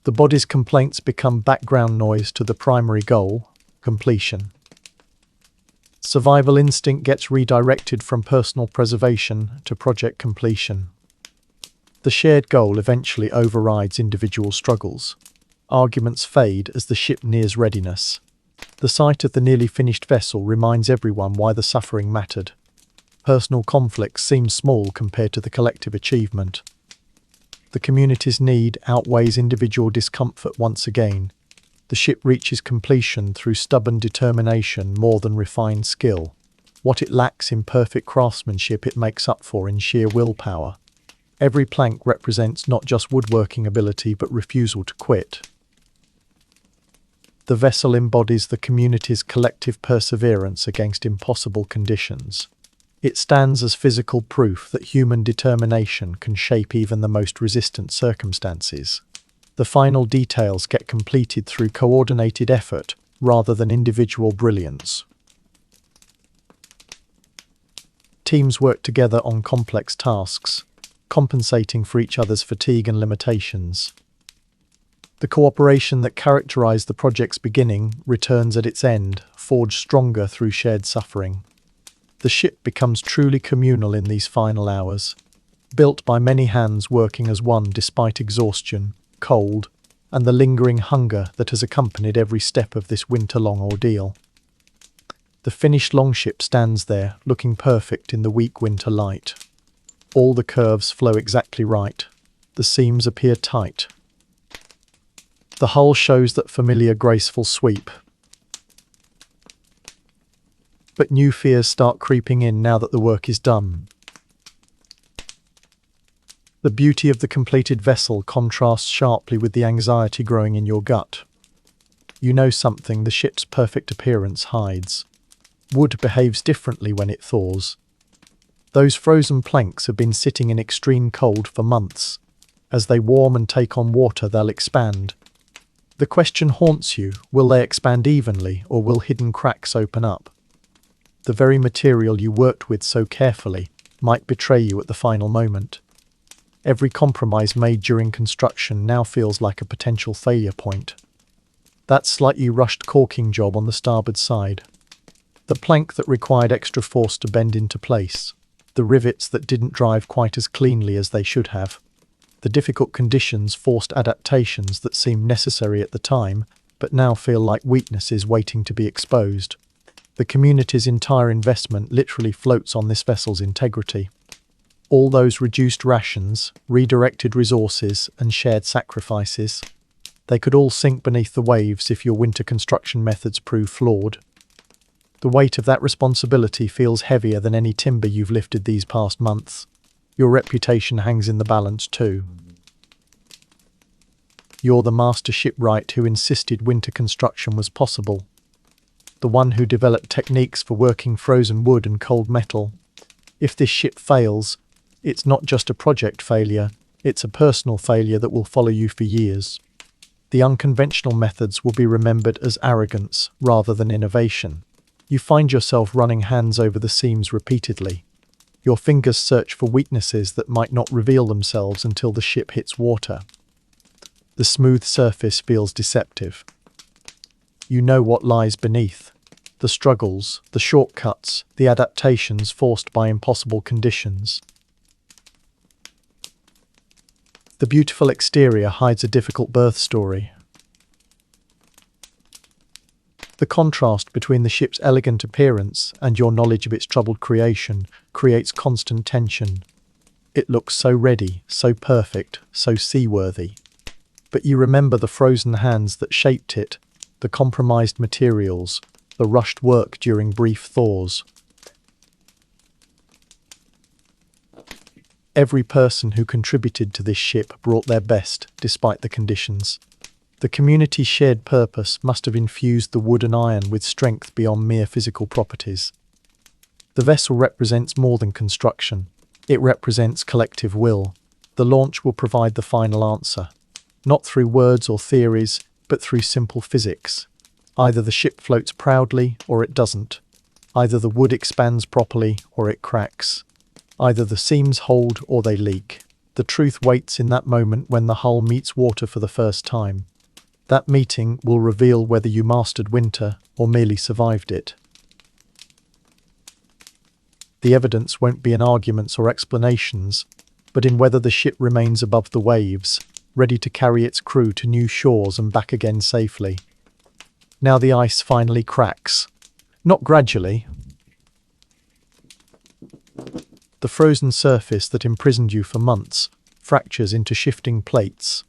A: The body's complaints become background noise to the primary goal, completion. Survival instinct gets redirected from personal preservation to project completion. The shared goal eventually overrides individual struggles. Arguments fade as the ship nears readiness. The sight of the nearly finished vessel reminds everyone why the suffering mattered. Personal conflicts seem small compared to the collective achievement. The community's need outweighs individual discomfort once again. The ship reaches completion through stubborn determination more than refined skill. What it lacks in perfect craftsmanship it makes up for in sheer willpower. Every plank represents not just woodworking ability but refusal to quit. The vessel embodies the community's collective perseverance against impossible conditions. It stands as physical proof that human determination can shape even the most resistant circumstances. The final details get completed through coordinated effort rather than individual brilliance. Teams work together on complex tasks, compensating for each other's fatigue and limitations. The cooperation that characterized the project's beginning returns at its end, forged stronger through shared suffering. The ship becomes truly communal in these final hours, built by many hands working as one despite exhaustion, cold, and the lingering hunger that has accompanied every step of this winter-long ordeal. The finished longship stands there, looking perfect in the weak winter light. All the curves flow exactly right. The seams appear tight. The hull shows that familiar graceful sweep. But new fears start creeping in now that the work is done. The beauty of the completed vessel contrasts sharply with the anxiety growing in your gut. You know something the ship's perfect appearance hides. Wood behaves differently when it thaws. Those frozen planks have been sitting in extreme cold for months. As they warm and take on water, they'll expand. The question haunts you, will they expand evenly or will hidden cracks open up? The very material you worked with so carefully might betray you at the final moment. Every compromise made during construction now feels like a potential failure point. That slightly rushed caulking job on the starboard side. The plank that required extra force to bend into place. The rivets that didn't drive quite as cleanly as they should have. The difficult conditions forced adaptations that seemed necessary at the time, but now feel like weaknesses waiting to be exposed. The community's entire investment literally floats on this vessel's integrity. All those reduced rations, redirected resources, and shared sacrifices. They could all sink beneath the waves if your winter construction methods prove flawed. The weight of that responsibility feels heavier than any timber you've lifted these past months. Your reputation hangs in the balance too. You're the master shipwright who insisted winter construction was possible. The one who developed techniques for working frozen wood and cold metal. If this ship fails, it's not just a project failure, it's a personal failure that will follow you for years. The unconventional methods will be remembered as arrogance rather than innovation. You find yourself running hands over the seams repeatedly. Your fingers search for weaknesses that might not reveal themselves until the ship hits water. The smooth surface feels deceptive. You know what lies beneath. The struggles, the shortcuts, the adaptations forced by impossible conditions. The beautiful exterior hides a difficult birth story. The contrast between the ship's elegant appearance and your knowledge of its troubled creation creates constant tension. It looks so ready, so perfect, so seaworthy. But you remember the frozen hands that shaped it, the compromised materials, the rushed work during brief thaws. Every person who contributed to this ship brought their best, despite the conditions. The community's shared purpose must have infused the wood and iron with strength beyond mere physical properties. The vessel represents more than construction. It represents collective will. The launch will provide the final answer, not through words or theories, but through simple physics. Either the ship floats proudly or it doesn't. Either the wood expands properly or it cracks. Either the seams hold or they leak. The truth waits in that moment when the hull meets water for the first time. That meeting will reveal whether you mastered winter or merely survived it. The evidence won't be in arguments or explanations, but in whether the ship remains above the waves, ready to carry its crew to new shores and back again safely. Now the ice finally cracks. Not gradually. The frozen surface that imprisoned you for months fractures into shifting plates.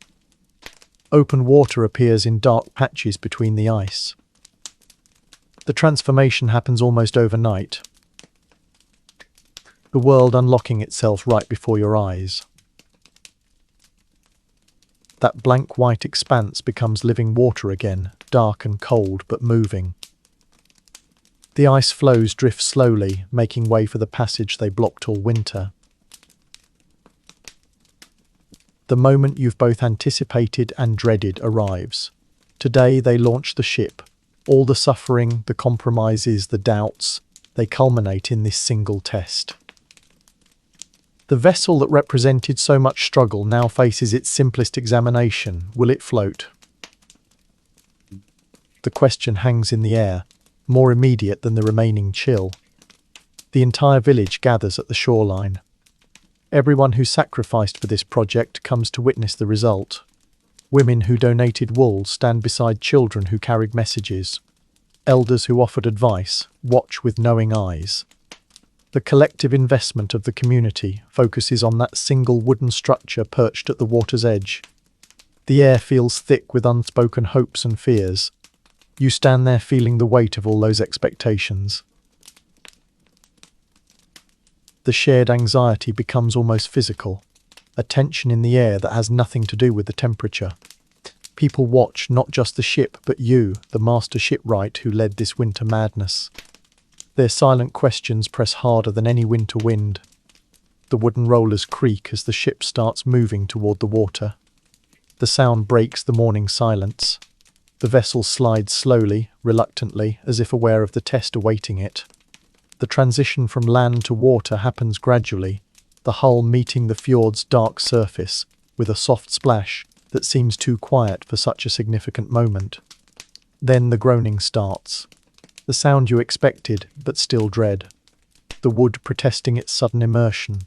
A: Open water appears in dark patches between the ice. The transformation happens almost overnight. The world unlocking itself right before your eyes. That blank white expanse becomes living water again, dark and cold but moving. The ice floes drift slowly, making way for the passage they blocked all winter. The moment you've both anticipated and dreaded arrives. Today they launch the ship. All the suffering, the compromises, the doubts, they culminate in this single test. The vessel that represented so much struggle now faces its simplest examination. Will it float? The question hangs in the air, more immediate than the remaining chill. The entire village gathers at the shoreline. Everyone who sacrificed for this project comes to witness the result. Women who donated wool stand beside children who carried messages. Elders who offered advice watch with knowing eyes. The collective investment of the community focuses on that single wooden structure perched at the water's edge. The air feels thick with unspoken hopes and fears. You stand there feeling the weight of all those expectations. The shared anxiety becomes almost physical, a tension in the air that has nothing to do with the temperature. People watch not just the ship, but you, the master shipwright who led this winter madness. Their silent questions press harder than any winter wind. The wooden rollers creak as the ship starts moving toward the water. The sound breaks the morning silence. The vessel slides slowly, reluctantly, as if aware of the test awaiting it. The transition from land to water happens gradually, the hull meeting the fjord's dark surface with a soft splash that seems too quiet for such a significant moment. Then the groaning starts. The sound you expected, but still dread. The wood protesting its sudden immersion,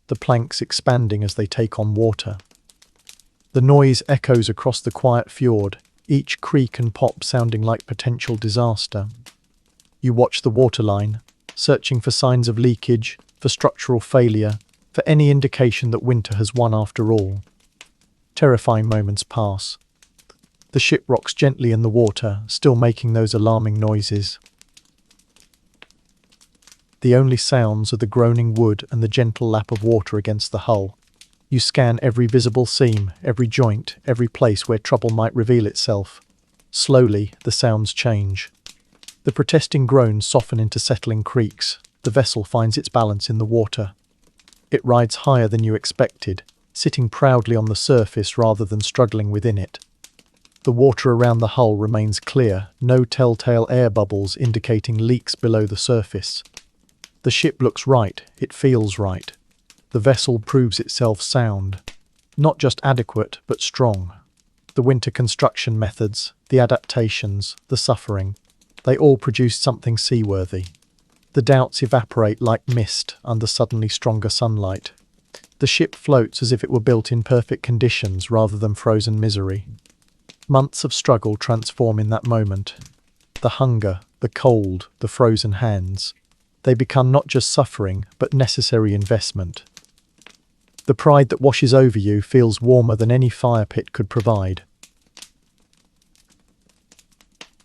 A: the planks expanding as they take on water. The noise echoes across the quiet fjord, each creak and pop sounding like potential disaster. You watch the waterline, searching for signs of leakage, for structural failure, for any indication that winter has won after all. Terrifying moments pass. The ship rocks gently in the water, still making those alarming noises. The only sounds are the groaning wood and the gentle lap of water against the hull. You scan every visible seam, every joint, every place where trouble might reveal itself. Slowly, the sounds change. The protesting groans soften into settling creaks. The vessel finds its balance in the water. It rides higher than you expected, sitting proudly on the surface rather than struggling within it. The water around the hull remains clear, no telltale air bubbles indicating leaks below the surface. The ship looks right, it feels right. The vessel proves itself sound. Not just adequate, but strong. The winter construction methods, the adaptations, the suffering, they all produced something seaworthy. The doubts evaporate like mist under suddenly stronger sunlight. The ship floats as if it were built in perfect conditions rather than frozen misery. Months of struggle transform in that moment. The hunger, the cold, the frozen hands. They become not just suffering, but necessary investment. The pride that washes over you feels warmer than any fire pit could provide.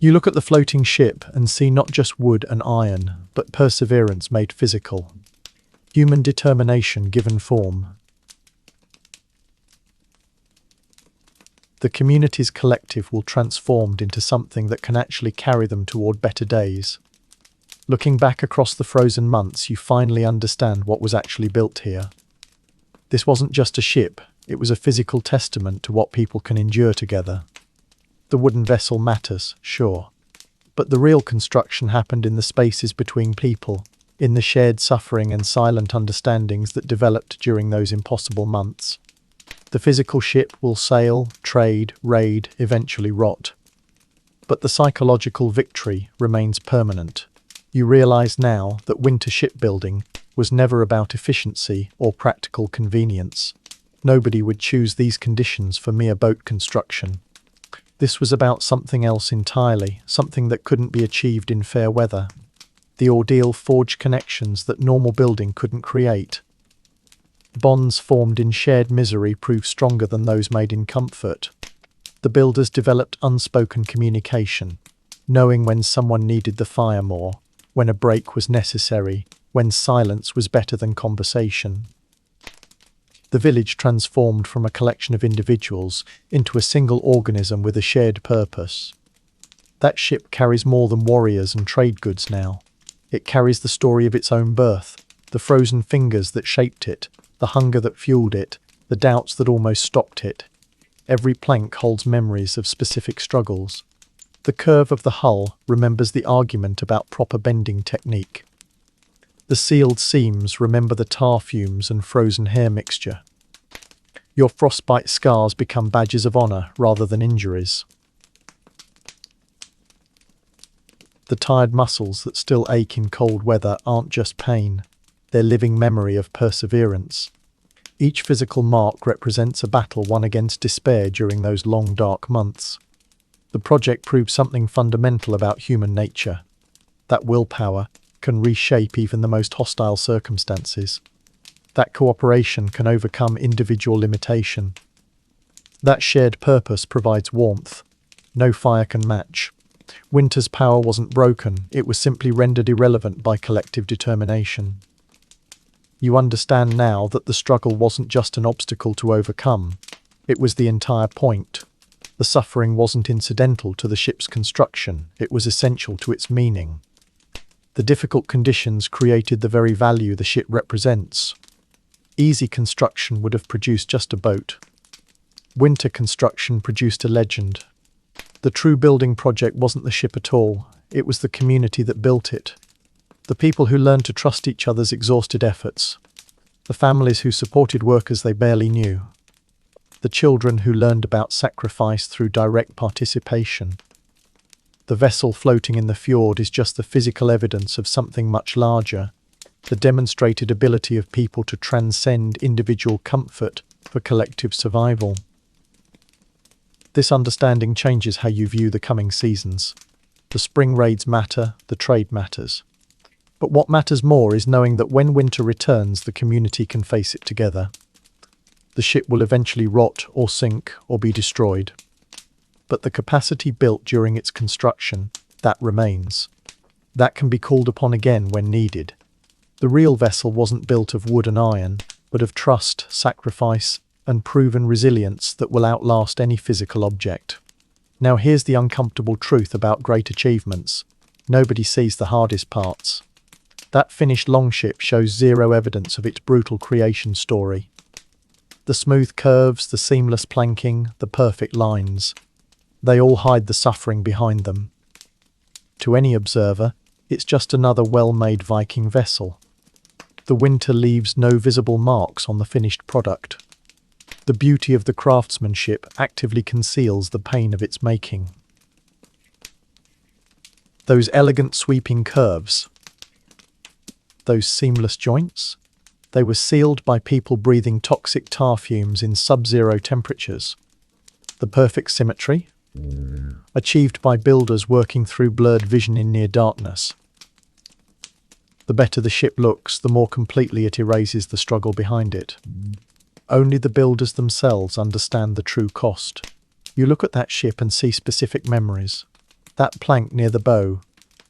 A: You look at the floating ship and see not just wood and iron, but perseverance made physical. Human determination given form. The community's collective will transformed into something that can actually carry them toward better days. Looking back across the frozen months, you finally understand what was actually built here. This wasn't just a ship, it was a physical testament to what people can endure together. The wooden vessel matters, sure. But the real construction happened in the spaces between people, in the shared suffering and silent understandings that developed during those impossible months. The physical ship will sail, trade, raid, eventually rot. But the psychological victory remains permanent. You realize now that winter shipbuilding was never about efficiency or practical convenience. Nobody would choose these conditions for mere boat construction. This was about something else entirely, something that couldn't be achieved in fair weather. The ordeal forged connections that normal building couldn't create. Bonds formed in shared misery proved stronger than those made in comfort. The builders developed unspoken communication, knowing when someone needed the fire more, when a break was necessary, when silence was better than conversation. The village transformed from a collection of individuals into a single organism with a shared purpose. That ship carries more than warriors and trade goods now. It carries the story of its own birth, the frozen fingers that shaped it, the hunger that fueled it, the doubts that almost stopped it. Every plank holds memories of specific struggles. The curve of the hull remembers the argument about proper bending technique. The sealed seams remember the tar fumes and frozen hair mixture. Your frostbite scars become badges of honor rather than injuries. The tired muscles that still ache in cold weather aren't just pain, they're living memory of perseverance. Each physical mark represents a battle won against despair during those long dark months. The project proves something fundamental about human nature, that willpower can reshape even the most hostile circumstances, that cooperation can overcome individual limitation, that shared purpose provides warmth no fire can match. Winter's power wasn't broken, it was simply rendered irrelevant by collective determination. You understand now that the struggle wasn't just an obstacle to overcome, it was the entire point. The suffering wasn't incidental to the ship's construction, it was essential to its meaning. The difficult conditions created the very value the ship represents. Easy construction would have produced just a boat. Winter construction produced a legend. The true building project wasn't the ship at all, it was the community that built it. The people who learned to trust each other's exhausted efforts. The families who supported workers they barely knew. The children who learned about sacrifice through direct participation. The vessel floating in the fjord is just the physical evidence of something much larger, the demonstrated ability of people to transcend individual comfort for collective survival. This understanding changes how you view the coming seasons. The spring raids matter, the trade matters. But what matters more is knowing that when winter returns, the community can face it together. The ship will eventually rot or sink or be destroyed. But the capacity built during its construction, that remains. That can be called upon again when needed. The real vessel wasn't built of wood and iron, but of trust, sacrifice, and proven resilience that will outlast any physical object. Now here's the uncomfortable truth about great achievements. Nobody sees the hardest parts. That finished longship shows zero evidence of its brutal creation story. The smooth curves, the seamless planking, the perfect lines. They all hide the suffering behind them. To any observer, it's just another well-made Viking vessel. The winter leaves no visible marks on the finished product. The beauty of the craftsmanship actively conceals the pain of its making. Those elegant sweeping curves, those seamless joints, they were sealed by people breathing toxic tar fumes in sub-zero temperatures. The perfect symmetry, achieved by builders working through blurred vision in near darkness. The better the ship looks, the more completely it erases the struggle behind it. Only the builders themselves understand the true cost. You look at that ship and see specific memories. That plank near the bow.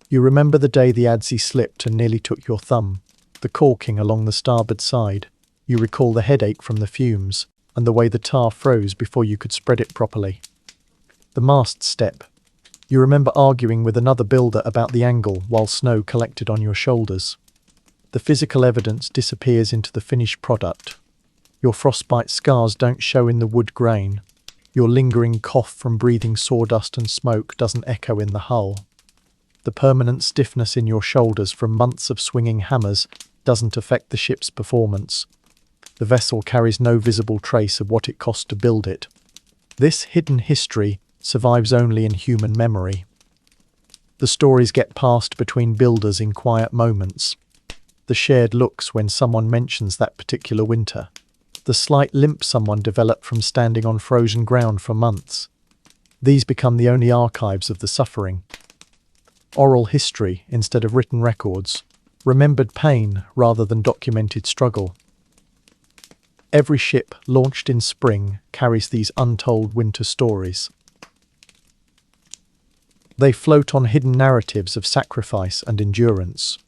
A: You remember the day the adze slipped and nearly took your thumb. The caulking along the starboard side. You recall the headache from the fumes and the way the tar froze before you could spread it properly. The mast step. You remember arguing with another builder about the angle while snow collected on your shoulders. The physical evidence disappears into the finished product. Your frostbite scars don't show in the wood grain. Your lingering cough from breathing sawdust and smoke doesn't echo in the hull. The permanent stiffness in your shoulders from months of swinging hammers doesn't affect the ship's performance. The vessel carries no visible trace of what it cost to build it. This hidden history survives only in human memory. The stories get passed between builders in quiet moments. The shared looks when someone mentions that particular winter. The slight limp someone developed from standing on frozen ground for months. These become the only archives of the suffering. Oral history instead of written records. Remembered pain rather than documented struggle. Every ship launched in spring carries these untold winter stories. They float on hidden narratives of sacrifice and endurance.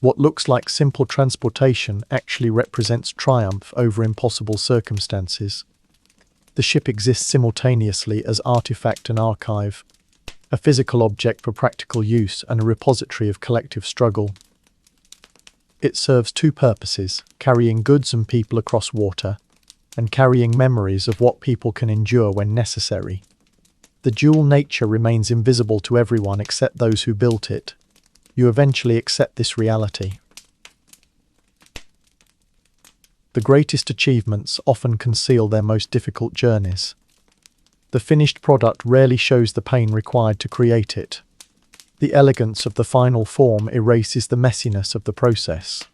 A: What looks like simple transportation actually represents triumph over impossible circumstances. The ship exists simultaneously as artifact and archive, a physical object for practical use and a repository of collective struggle. It serves two purposes: carrying goods and people across water, and carrying memories of what people can endure when necessary. The dual nature remains invisible to everyone except those who built it. You eventually accept this reality. The greatest achievements often conceal their most difficult journeys. The finished product rarely shows the pain required to create it. The elegance of the final form erases the messiness of the process.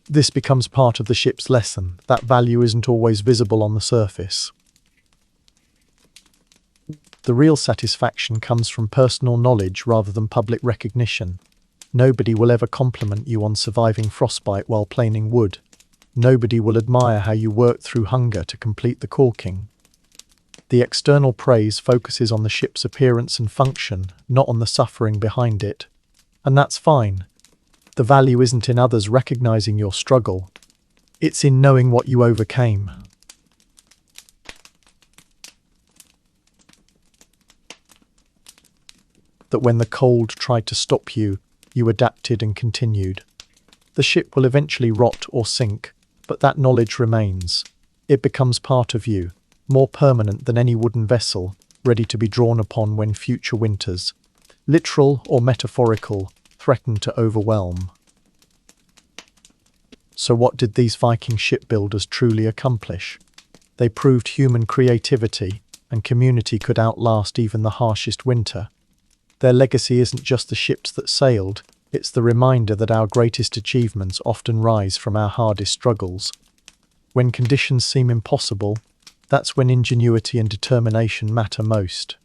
A: This becomes part of the ship's lesson, that value isn't always visible on the surface. The real satisfaction comes from personal knowledge rather than public recognition. Nobody will ever compliment you on surviving frostbite while planing wood. Nobody will admire how you worked through hunger to complete the caulking. The external praise focuses on the ship's appearance and function, not on the suffering behind it. And that's fine. The value isn't in others recognizing your struggle. It's in knowing what you overcame. That when the cold tried to stop you, you adapted and continued. The ship will eventually rot or sink, but that knowledge remains. It becomes part of you, more permanent than any wooden vessel, ready to be drawn upon when future winters, literal or metaphorical, threaten to overwhelm. So what did these Viking shipbuilders truly accomplish? They proved human creativity and community could outlast even the harshest winter. Their legacy isn't just the ships that sailed, it's the reminder that our greatest achievements often rise from our hardest struggles. When conditions seem impossible, that's when ingenuity and determination matter most.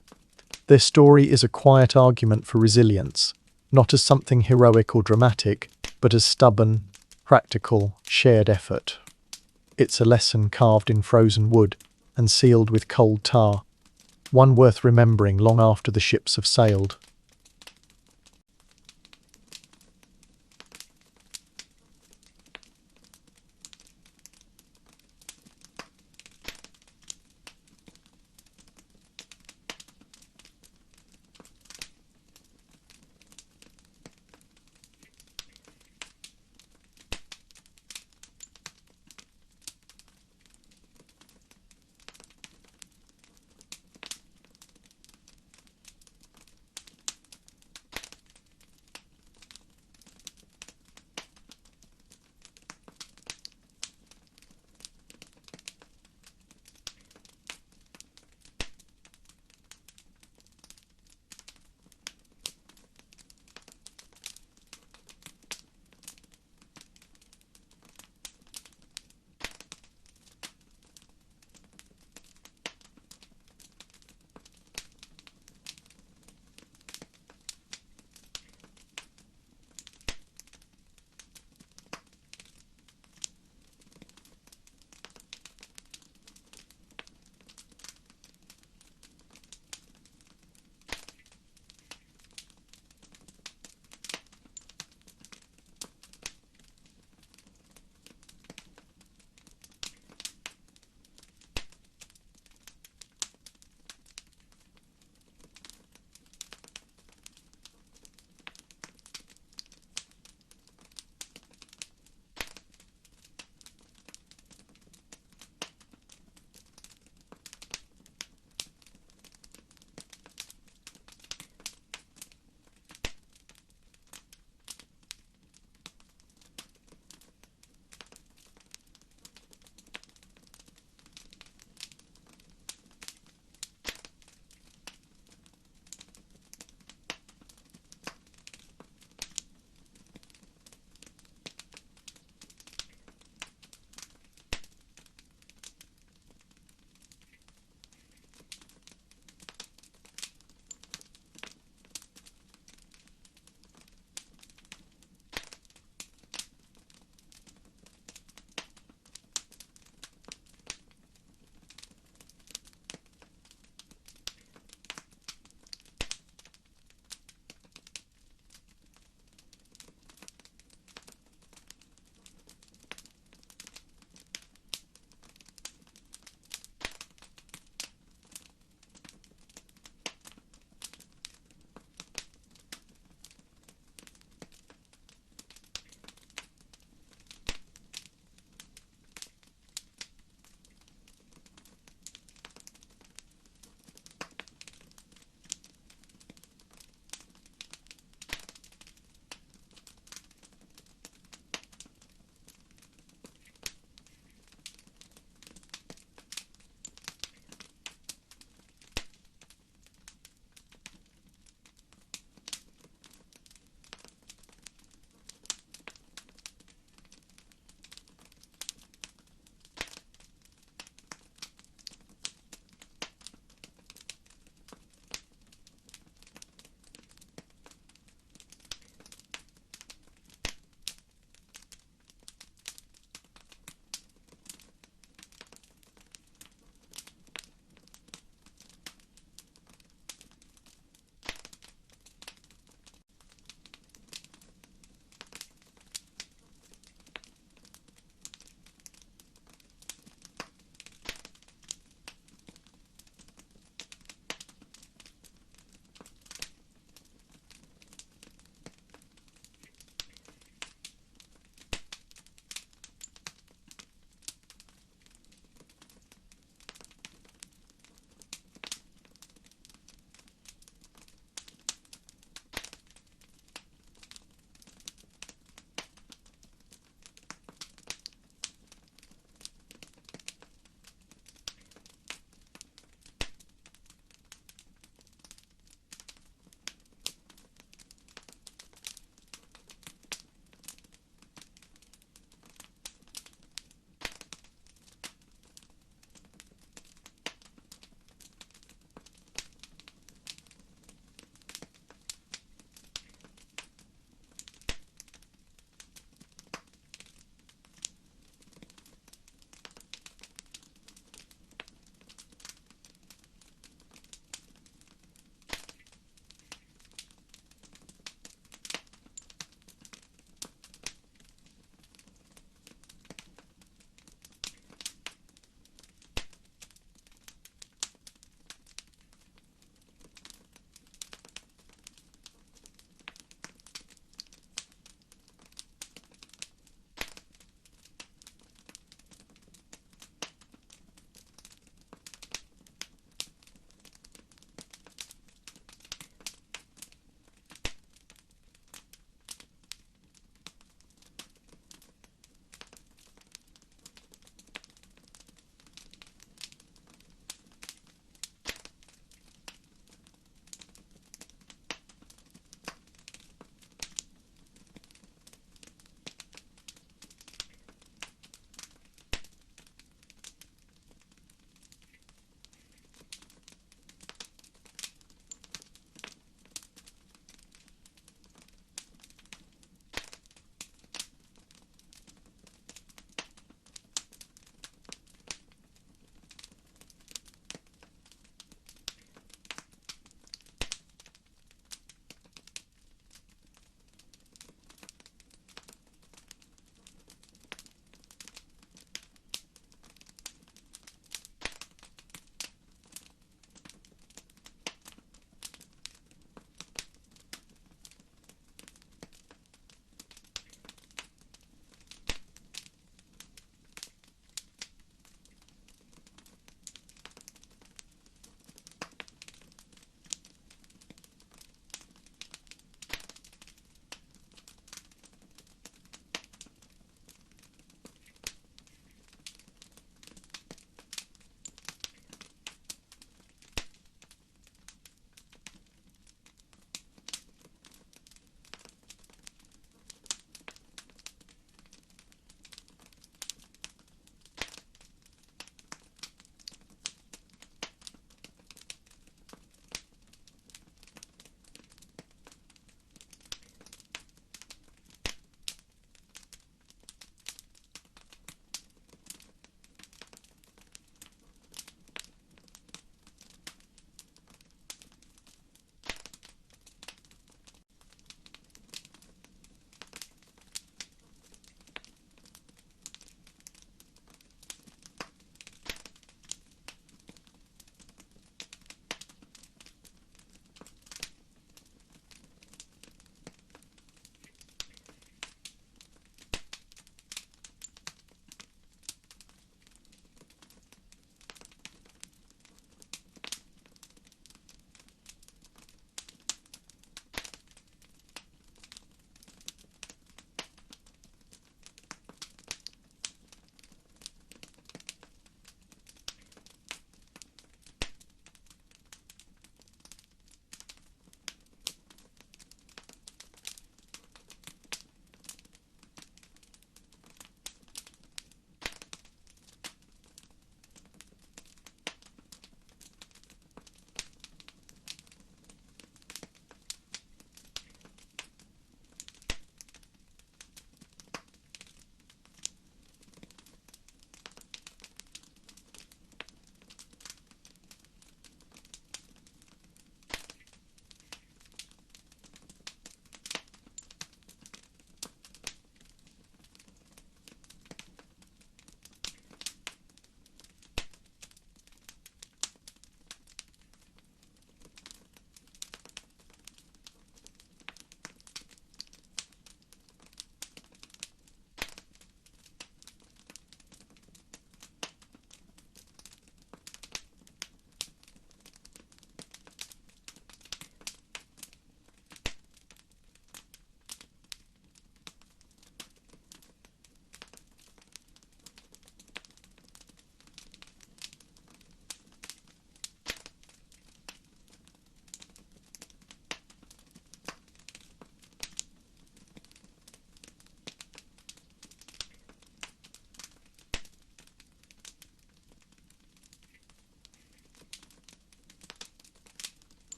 A: Their story is a quiet argument for resilience, not as something heroic or dramatic, but as stubborn, practical, shared effort. It's a lesson carved in frozen wood and sealed with cold tar, one worth remembering long after the ships have sailed.